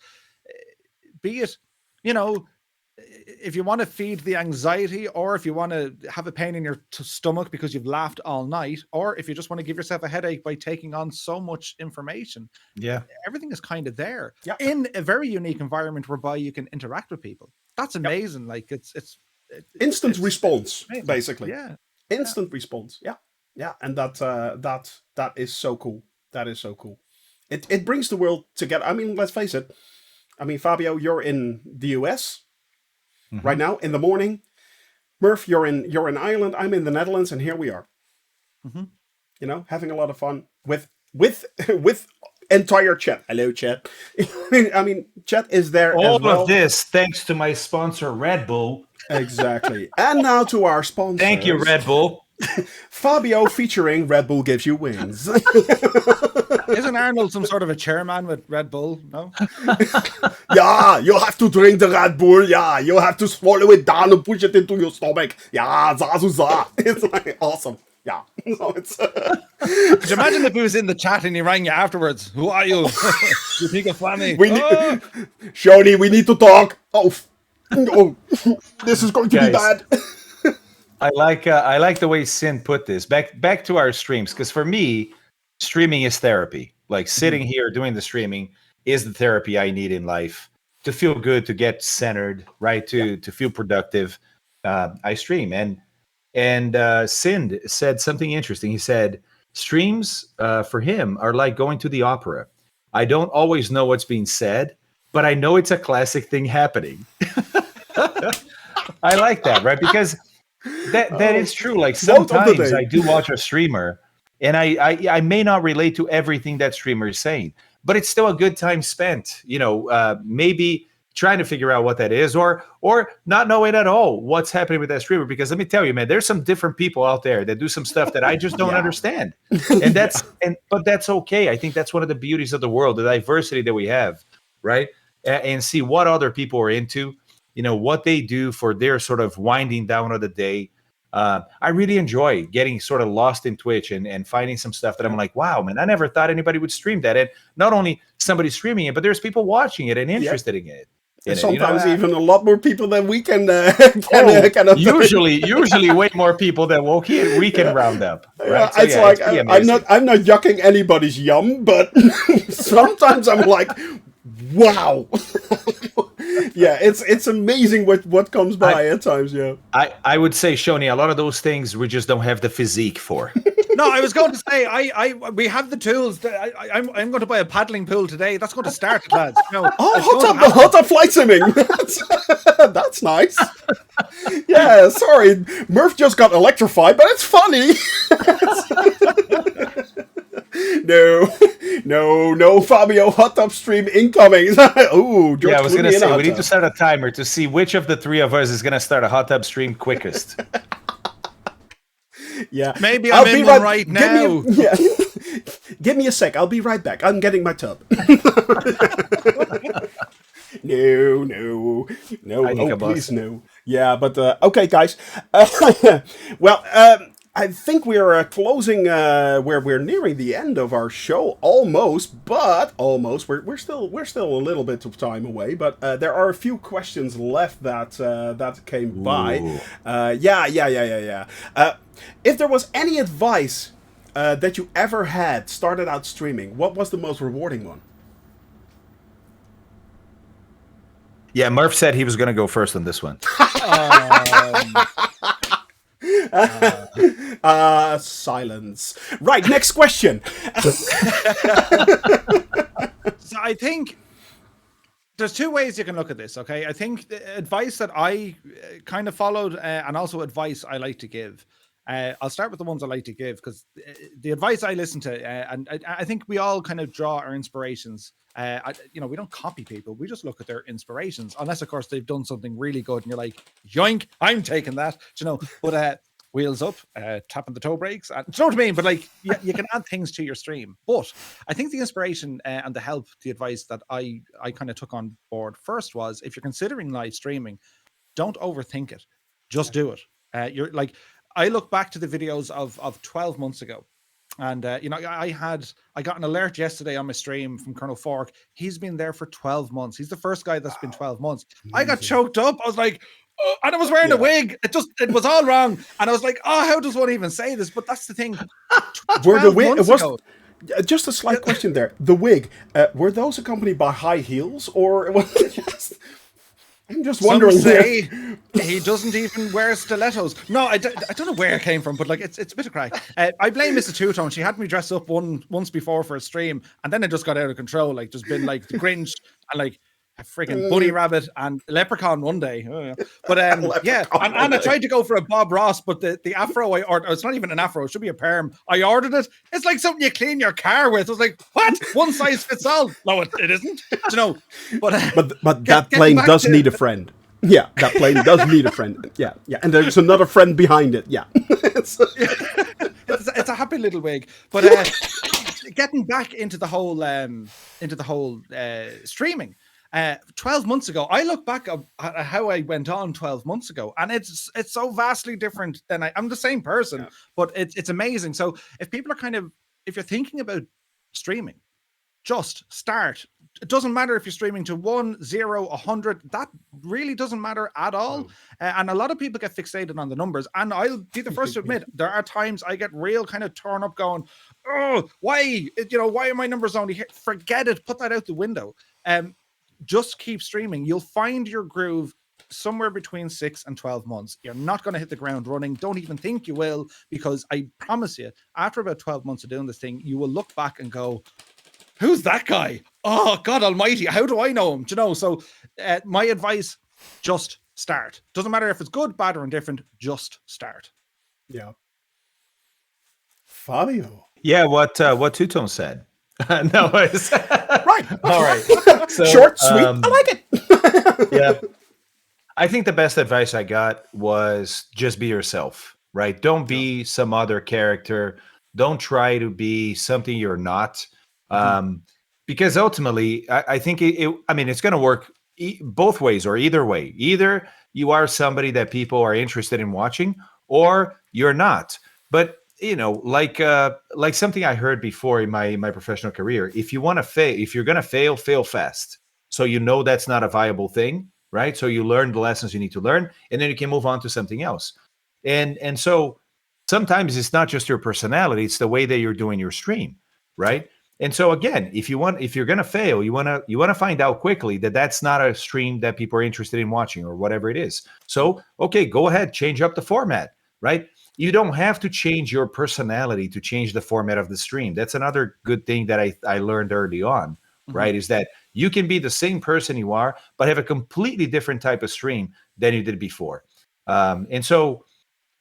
be it, you know, if you want to feed the anxiety, or if you want to have a pain in your stomach because you've laughed all night, or if you just want to give yourself a headache by taking on so much information, everything is kind of there in a very unique environment whereby you can interact with people. That's amazing. Like it's instant response, amazing. Basically. Instant response. Yeah, and that is so cool. That is so cool. It brings the world together. I mean, let's face it. I mean, Fabio, you're in the US right now in the morning. Murph, you're in Ireland. I'm in the Netherlands, and here we are. You know, having a lot of fun with entire chat. Hello, chat. I mean, chat is there all as well. of this thanks to my sponsor, Red Bull. Exactly. And now to our sponsor. Thank you, Red Bull. Fabio featuring Red Bull gives you wings. Isn't Arnold some sort of a chairman with Red Bull? No? Yeah, you have to drink the Red Bull. Yeah, you have to swallow it down and push it into your stomach. Yeah, zazuza. It's like awesome. Yeah. So it's. Could you imagine if he was in the chat and he rang you afterwards? Who are you? You think it's funny? Shoni, we need to talk. Oh, this is going to be bad. I like the way Sin put this. Back to our streams, because for me, streaming is therapy. Like sitting here doing the streaming is the therapy I need in life to feel good, to get centered, right? To feel productive. I stream, and Sin said something interesting. He said streams for him are like going to the opera. I don't always know what's being said, but I know it's a classic thing happening. I like that, right? Because that is true. Like sometimes I do watch a streamer and I may not relate to everything that streamer is saying, but it's still a good time spent, you know, maybe trying to figure out what that is or not knowing at all what's happening with that streamer. Because let me tell you, man, there's some different people out there that do some stuff that I just don't understand. And but that's okay. I think that's one of the beauties of the world, the diversity that we have, right? And see what other people are into, you know, what they do for their sort of winding down of the day. I really enjoy getting sort of lost in Twitch and finding some stuff that I'm like, wow, man, I never thought anybody would stream that. And not only somebody streaming it, but there's people watching it and interested in it. Sometimes even a lot more people than we can usually way more people than we can round up. Right? So, it's I'm not yucking anybody's yum, but sometimes I'm like, wow. Yeah, it's amazing what comes by at times. Yeah, I would say, Shoni, a lot of those things we just don't have the physique for. No, I was going to say we have the tools. I'm going to buy a paddling pool today. That's going to start, lads. No, hot tub flight simming. That's nice. Yeah, sorry, Murph just got electrified, but it's funny. No, Fabio, hot tub stream incoming. Oh, George, yeah, I was going to say, we need to start a timer to see which of the three of us is going to start a hot tub stream quickest. Yeah, maybe I'm in one right now. Give me a sec. I'll be right back. I'm getting my tub. No. Oh, please, no. Yeah, but okay, guys. Well, I think we're closing. We're nearing the end of our show, almost, but almost. We're still a little bit of time away, but there are a few questions left that came by. Ooh. Yeah. If there was any advice that you ever had started out streaming, what was the most rewarding one? Yeah, Murph said he was going to go first on this one. Silence. Right, next question. So I think there's two ways you can look at this. Okay, I think the advice that I kind of followed, and also advice I like to give. I'll start with the ones I like to give because the advice I listen to, and I think we all kind of draw our inspirations. We don't copy people; we just look at their inspirations, unless, of course, they've done something really good, and you're like, "Yoink, I'm taking that," But wheels up, tapping the toe brakes, and, do you know what I mean? But like, you can add things to your stream. But I think the inspiration and the help, the advice that I kind of took on board first was, if you're considering live streaming, don't overthink it. Just do it. You're like, I look back to the videos of 12 months ago. And I got an alert yesterday on my stream from Colonel Fork. He's been there for 12 months. He's the first guy that's been 12 months. I got choked up. I was like, oh, and I was wearing a wig. It was all wrong. And I was like, oh, how does one even say this? But that's the thing. Were the wig ago, just a slight question there? The wig, were those accompanied by high heels, or was it just? I'm just wondering. Some say he doesn't even wear stilettos. No, I don't know where it came from, but like it's a bit of crack. I blame Mrs. TwoTone. She had me dress up once before for a stream, and then it just got out of control. Like there's been like the Grinch and like a freaking bunny rabbit and leprechaun one day. Oh, yeah. But yeah, and I tried to go for a Bob Ross, but the afro I ordered, it's not even an afro, it should be a perm. I ordered it. It's like something you clean your car with. I was like, what? One size fits all. No, it isn't. But that plane does need a friend. Yeah, that plane does need a friend. Yeah, and there's another friend behind it. Yeah, it's a happy little wig. But getting back into the whole streaming. 12 months ago, I look back at how I went on 12 months ago, and it's so vastly different than I'm the same person, but it's amazing. So if people are if you're thinking about streaming, just start. It doesn't matter if you're streaming to 1, 0, 100. That really doesn't matter at all. And a lot of people get fixated on the numbers. And I'll be the first to admit, there are times I get real kind of torn up going, oh, why? Why are my numbers only here? Forget it. Put that out the window. Just keep streaming. You'll find your groove somewhere between 6 and 12 months. You're not going to hit the ground running. Don't even think you will, because I promise you, after about 12 months of doing this thing, you will look back and go, who's that guy? Oh, God almighty. How do I know him? So my advice, just start. Doesn't matter if it's good, bad, or indifferent. Just start. Yeah. Fabio. Yeah, what TwoTone said. No, it's right. All right. So, short, sweet. I like it. Yeah. I think the best advice I got was just be yourself, right? Don't be some other character. Don't try to be something you're not. Because ultimately, I think it's going to work both ways or either way. Either you are somebody that people are interested in watching, or you're not. But like something I heard before in my professional career, if you want to fail, if you're going to fail fast. So that's not a viable thing, right? So you learn the lessons you need to learn, and then you can move on to something else. And so sometimes it's not just your personality, it's the way that you're doing your stream, right? And so again, if you're going to fail, you want to find out quickly that that's not a stream that people are interested in watching or whatever it is. So, okay, go ahead, change up the format, right? You don't have to change your personality to change the format of the stream. That's another good thing that I learned early on, right? Is that you can be the same person you are, but have a completely different type of stream than you did before. And so,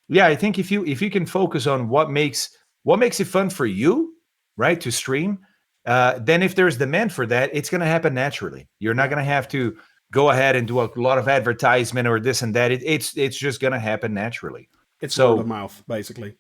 yeah, I think if you can focus on what makes it fun for you, right, to stream, then if there's demand for that, it's going to happen naturally. You're not going to have to go ahead and do a lot of advertisement or this and that. It's just going to happen naturally. It's word of mouth, basically.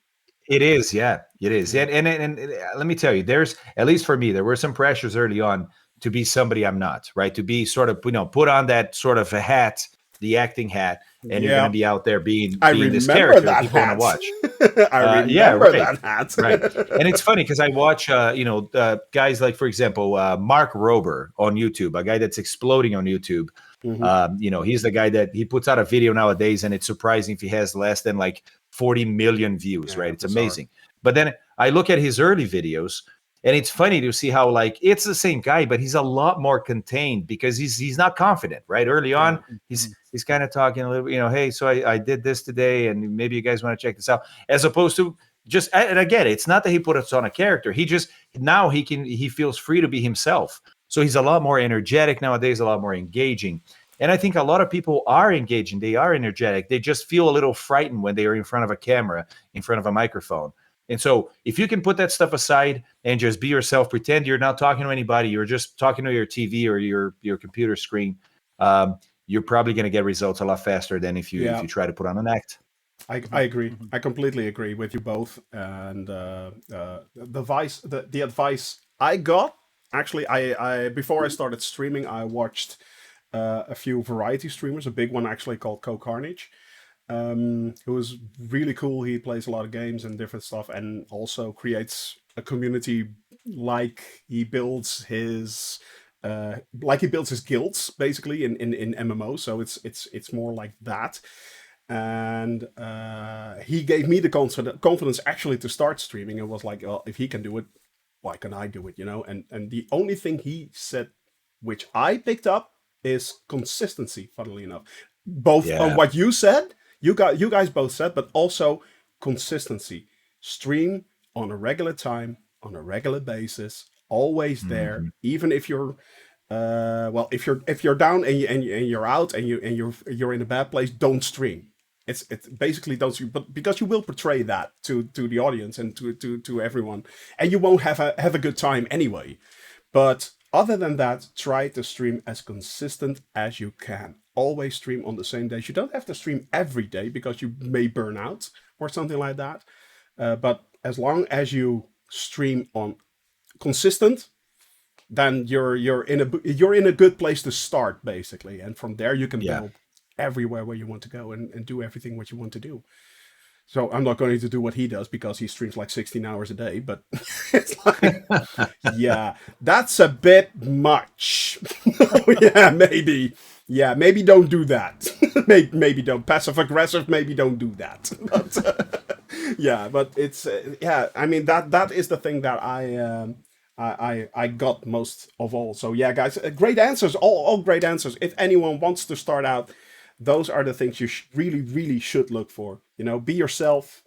It is, yeah, it is. And let me tell you, there's, at least for me, there were some pressures early on to be somebody I'm not, right? To be sort of, put on that sort of a hat the acting hat, and you're Yeah. going to be out there being I this remember character that people want hat. to watch. I Yeah, remember right. that hat. Right. And it's funny because I watch, guys like, for example, Mark Rober on YouTube, a guy that's exploding on YouTube. He's the guy that he puts out a video nowadays, and it's surprising if he has less than like 40 million views, Yeah, right? It's bizarre. amazing. But then I look at his early videos, and it's funny to see how like it's the same guy, but he's a lot more contained because he's not confident, right? Early on, he's kind of talking a little bit, hey, so I did this today, and maybe you guys want to check this out, as opposed to just, and again, it's not that he put us on a character. He just, now he feels free to be himself. So he's a lot more energetic nowadays, a lot more engaging. And I think a lot of people are engaging. They are energetic. They just feel a little frightened when they are in front of a camera, in front of a microphone. And so if you can put that stuff aside and just be yourself, pretend you're not talking to anybody, you're just talking to your TV or your computer screen, you're probably going to get results a lot faster than if you try to put on an act. I agree. I completely agree with you both. And the advice I got, actually, I before I started streaming, I watched a few variety streamers. A big one actually called Co Carnage, who was really cool. He plays a lot of games and different stuff, and also creates a community like he builds his. Guilds basically in MMO, so it's more like that. And he gave me the confidence actually to start streaming. It was like, well, if he can do it, why can I do it? And the only thing he said, which I picked up, is consistency. Funnily enough, both on what you said, you guys both said, but also consistency. Stream on a regular time, on a regular basis, always there, even if you're. If you're down and you're out and you're in a bad place, don't stream. It's basically don't stream, but because you will portray that to the audience and to everyone, and you won't have a good time anyway. But other than that, try to stream as consistent as you can. Always stream on the same days. You don't have to stream every day because you may burn out or something like that. But as long as you stream on consistent, then you're in a good place to start, basically, and from there you can build everywhere where you want to go and do everything what you want to do. So I'm not going to do what he does because he streams like 16 hours a day, but it's like, that's a bit much. Maybe don't do that. maybe don't passive aggressive. Maybe don't do that. But it's I mean that is the thing that I got most of all. So yeah, guys, great answers, all great answers. If anyone wants to start out, those are the things you really should look for. Be yourself,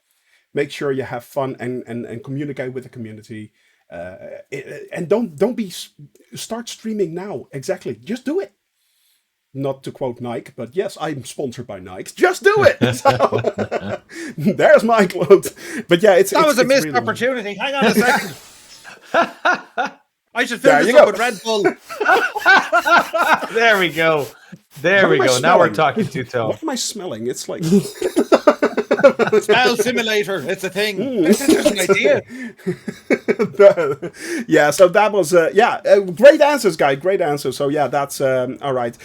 make sure you have fun and communicate with the community. And don't start streaming now. Exactly, just do it. Not to quote Nike, but yes, I'm sponsored by Nike. Just do it. So, there's my quote. But yeah, that was a missed really opportunity. Hang on a second. I should fill this up with Red Bull. There we go. There we go. Now we're talking TwoTone. What am I smelling? It's like Smell simulator. It's a thing. It's an interesting idea. So that was great answers, guys. Great answers. So yeah, that's all right.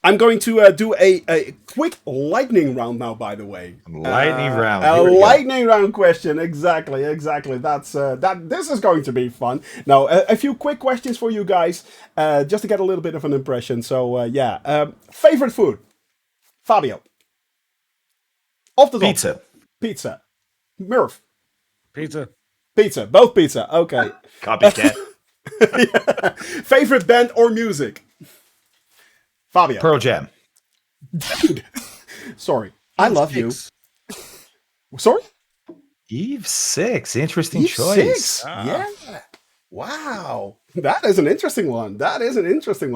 I'm going to do a quick lightning round now, by the way. Lightning round. A lightning round question. Exactly. That's this is going to be fun. Now, a few quick questions for you guys, just to get a little bit of an impression. So, favorite food? Fabio. Off the top. Pizza. Murph. Pizza. Both pizza. Okay. Copycat. Favorite band or music? Fabio. Pearl Jam. Dude. Sorry. I love you. Sorry? Eve 6. Interesting Eve choice. 6. Yeah. Wow. That is an interesting one.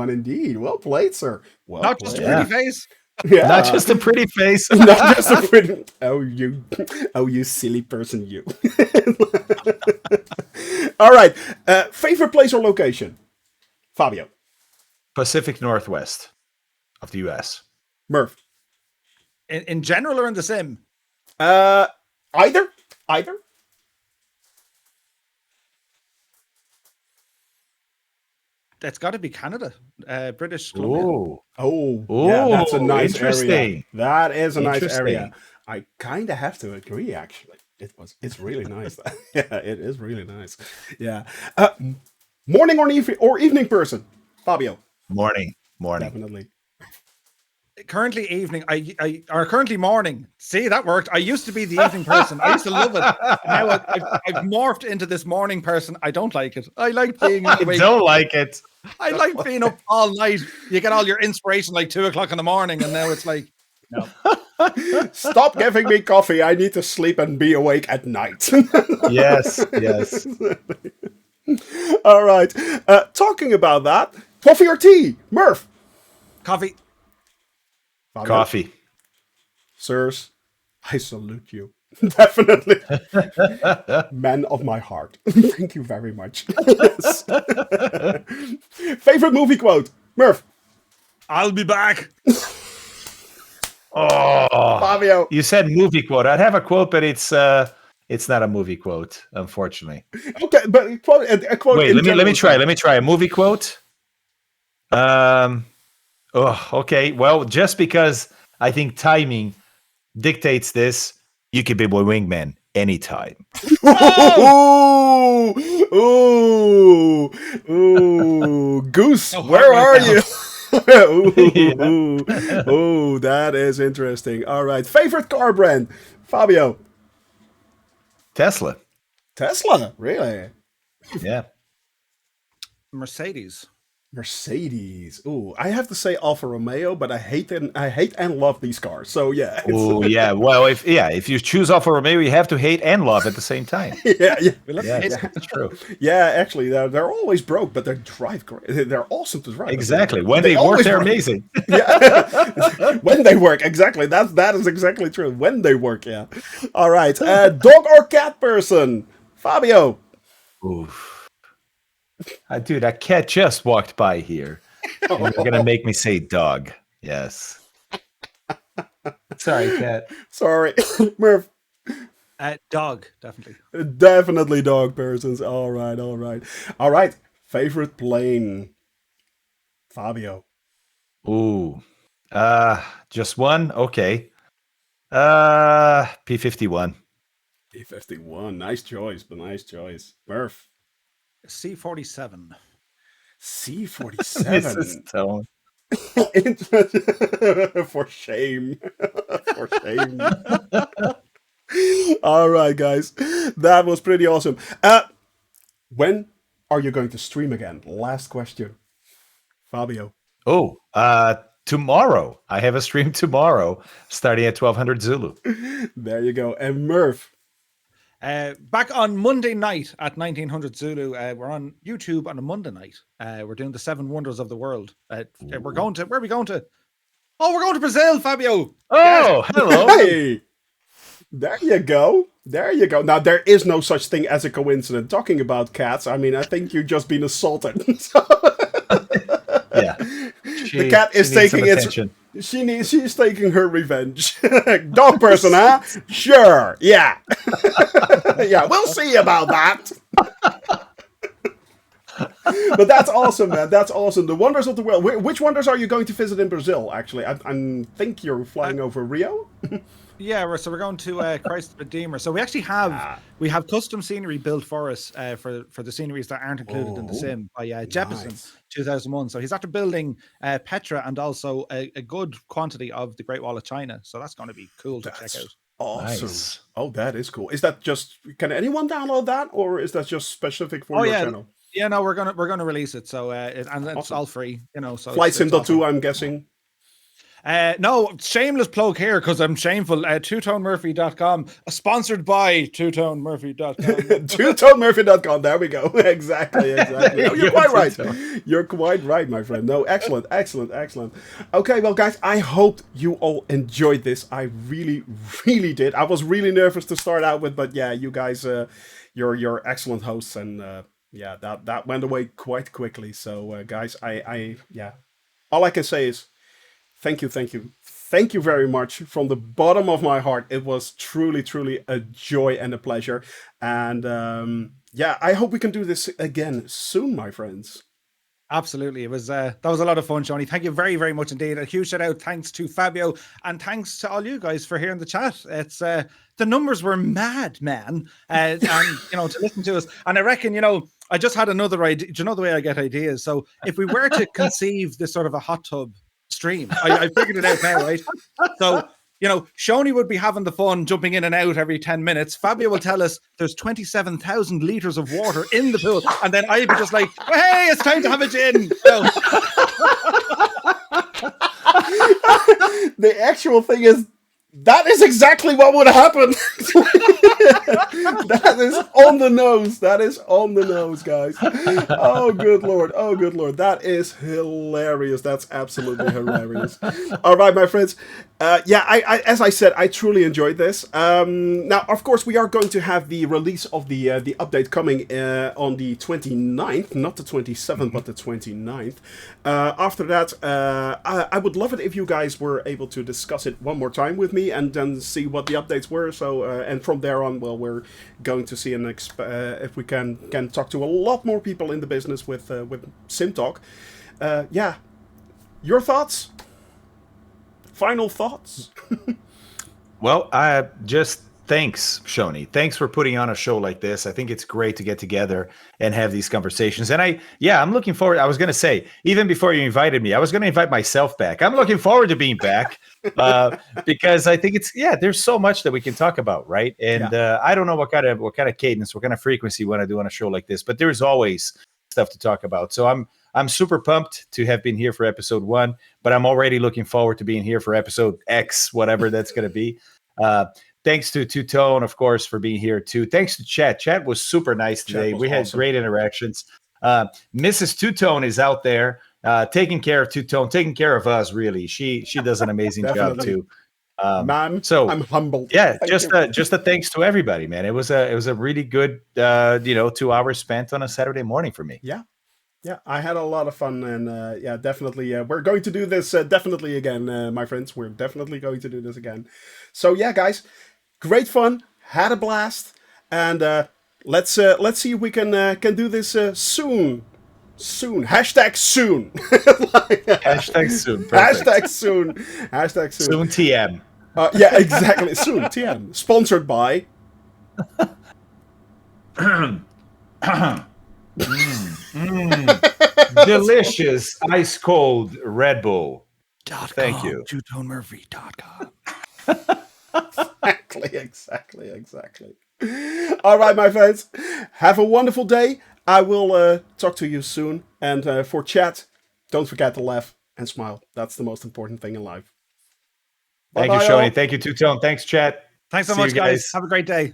Indeed. Well played, sir. Well Not played. just a pretty face. Yeah. Not just a pretty face. Not just a pretty... Oh, you silly person, you. All right. Favorite place or location? Fabio. Pacific Northwest of the U.S. Murph. In general or in the sim? Either. That's got to be Canada, British Columbia. Oh, yeah, that's a Oh, nice area. interesting. That is a nice area. Interesting. I kind of have to agree, actually. It's really nice. Yeah, it is really nice. Yeah. Morning or evening person, Fabio. Morning. Definitely. Currently evening, or currently morning. See, that worked. I used to be the evening person. I used to love it. And now I've morphed into this morning person. I don't like it. I like being I awake. don't like it. I like being up all night. You get all your inspiration like 2:00 in the morning, and now it's like, no. Stop giving me coffee. I need to sleep and be awake at night. Yes. All right. Talking about that, coffee or tea, Murph? Coffee. Fabio? Coffee. Sirs, I salute you. Definitely. Man of my heart. Thank you very much. Yes. Favorite movie quote, Murph? I'll be back. Oh, Fabio? you said movie quote. I'd have a quote, but it's not a movie quote, unfortunately. Okay, but a quote. Wait, in let me general try. sense. Let me try a movie quote. Oh, okay. Well, just because I think timing dictates this, you can be my wingman anytime. Ooh, ooh, ooh, Goose, No, where right are now. you? Yeah. Ooh, that is interesting. All right, favorite car brand, Fabio. Tesla. Tesla, really? Yeah. Mercedes. Mercedes. Ooh, I have to say Alfa Romeo, but I hate and love these cars. So yeah, Oh, yeah. Well, if you choose Alfa Romeo, you have to hate and love at the same time. yeah. We love Yes, it. that's true. Yeah, actually, they're always broke, but they drive great. They're awesome to drive. Exactly. When they work, always they're work. amazing. Yeah, when they work, exactly. That is exactly true. When they work, yeah. All right, dog or cat person, Fabio. Oof. Dude, that cat just walked by here. And you're going to make me say dog. Yes. Sorry, cat. Sorry, Murph. Dog, definitely. Definitely dog persons. All right, all right, all right. Favorite plane, Fabio. Ooh. Just one? Okay. P-51. P-51. Nice choice, but nice choice. Murph. C-47. Mrs. C-47. Tone. For shame. For shame. All right, guys. That was pretty awesome. When are you going to stream again? Last question. Fabio. Oh, tomorrow. I have a stream tomorrow starting at 1200 Zulu. There you go. And Murph. Back on Monday night at 1900 Zulu. We're on YouTube on a Monday night. We're doing the 7 Wonders of the World. We're going to, where are we going to? Oh, we're going to Brazil, Fabio. Oh, hello. Hey! There you go. There you go. Now, there is no such thing as a coincidence. Talking about cats, I mean, I think you've just been assaulted. Yeah. The cat is she needs some taking its... attention. She's taking her revenge. Dog person, huh? Sure. Yeah. Yeah, we'll see about that. But that's awesome, man. That's awesome. The wonders of the world. Which wonders are you going to visit in Brazil, actually? I think you're flying over Rio? Yeah, we're going to Christ the Redeemer. So we actually have custom scenery built for us for the sceneries that aren't included in the sim by Jeppesen, nice. 2001. So he's after building Petra and also a good quantity of the Great Wall of China. So that's going to be cool to check out. Awesome. Nice. Oh, that is cool. Is that just... Can anyone download that? Or is that just specific for your channel? Yeah, no, we're gonna release it. So and it's Awesome. all free, you know. So Flight it's Sim all free. 2, I'm guessing. No, shameless plug here because I'm shameful. TwoToneMurphy.com, sponsored by TwoToneMurphy.com. TwoToneMurphy.com. There we go. Exactly. No, you're quite right. Two-tone. You're quite right, my friend. No, excellent. Okay, well, guys, I hope you all enjoyed this. I really, really did. I was really nervous to start out with, but yeah, you guys, you're excellent hosts, and yeah, that went away quite quickly. So, guys, all I can say is thank you very much from the bottom of my heart. It was truly a joy and a pleasure, and yeah, I hope we can do this again soon, my friends. Absolutely. It was that was a lot of fun, Shoney. Thank you very, very much indeed. A huge shout out. Thanks to Fabio, and thanks to all you guys for hearing the chat. It's the numbers were mad, man. And to listen to us. And I reckon, I just had another idea. Do you know the way I get ideas? So if we were to conceive this sort of a hot tub stream, I figured it out now, right? So Shoney would be having the fun jumping in and out every 10 minutes. Fabio will tell us there's 27,000 liters of water in the pool. And then I'd be just like, hey, it's time to have a gin. The actual thing is, that is exactly what would happen. That is on the nose. That is on the nose, guys. Oh, good Lord. Oh, good Lord. That is hilarious. That's absolutely hilarious. All right, my friends. I as I said, I truly enjoyed this. Now, of course, we are going to have the release of the update coming on the 29th, not the 27th, but the 29th. After that, I would love it if you guys were able to discuss it one more time with me and then see what the updates were. So, and from there on, well, we're going to see if we can talk to a lot more people in the business with SimTalk. Your thoughts? Final thoughts? Well, just thanks, Shoney. Thanks for putting on a show like this. I think it's great to get together and have these conversations. And I'm looking forward. I was going to say, even before you invited me, I was going to invite myself back. I'm looking forward to being back because I think there's so much that we can talk about, right? And I don't know what kind of cadence, what kind of frequency we want to do on a show like this, but there's always stuff to talk about. So I'm super pumped to have been here for episode 1, but I'm already looking forward to being here for episode X, whatever that's going to be. Thanks to TwoTone, of course, for being here too. Thanks to Chat. Chat was super nice today. We had great interactions. Mrs. TwoTone is out there taking care of TwoTone, taking care of us, really. She does an amazing job too. Man, so I'm humbled. Yeah, just a thanks to everybody, man. It was a really good 2 hours spent on a Saturday morning for me. Yeah, I had a lot of fun, and definitely, we're going to do this definitely again, my friends. We're definitely going to do this again. So yeah, guys, great fun, had a blast, and let's see if we can do this soon. Soon. Hashtag soon. Hashtag soon. Perfect. Hashtag soon. Hashtag soon. Soon TM. Yeah, exactly. Soon TM. Sponsored by. Delicious ice cold Red Bull. Thank you. TwoToneMurphy.com. Exactly. All right, my friends. Have a wonderful day. I will talk to you soon. And for Chat, don't forget to laugh and smile. That's the most important thing in life. Thank you, Shoney. Thank you, TwoTone. Thanks, Chat. Thanks so much, guys. Have a great day.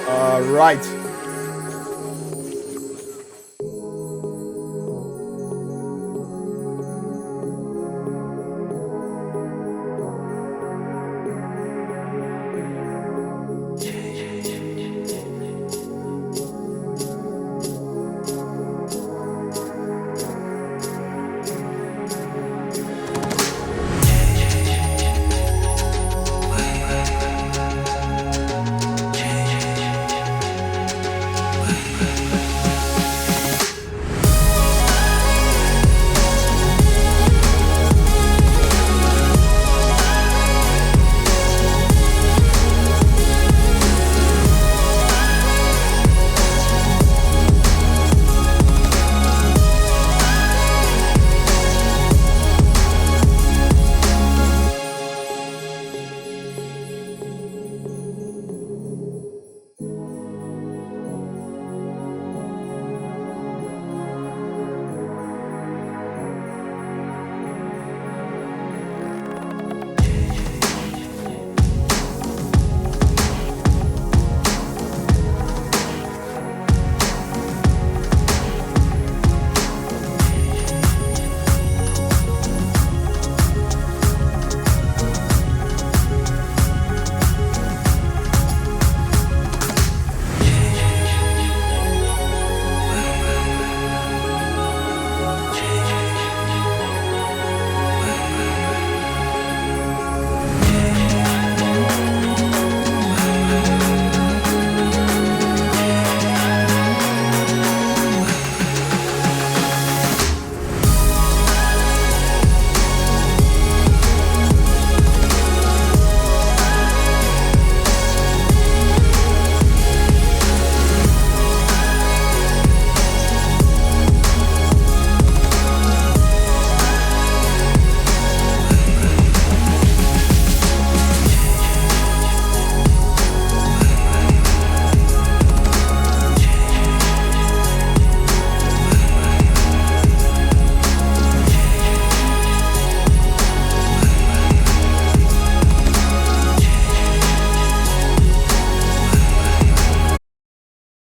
All right.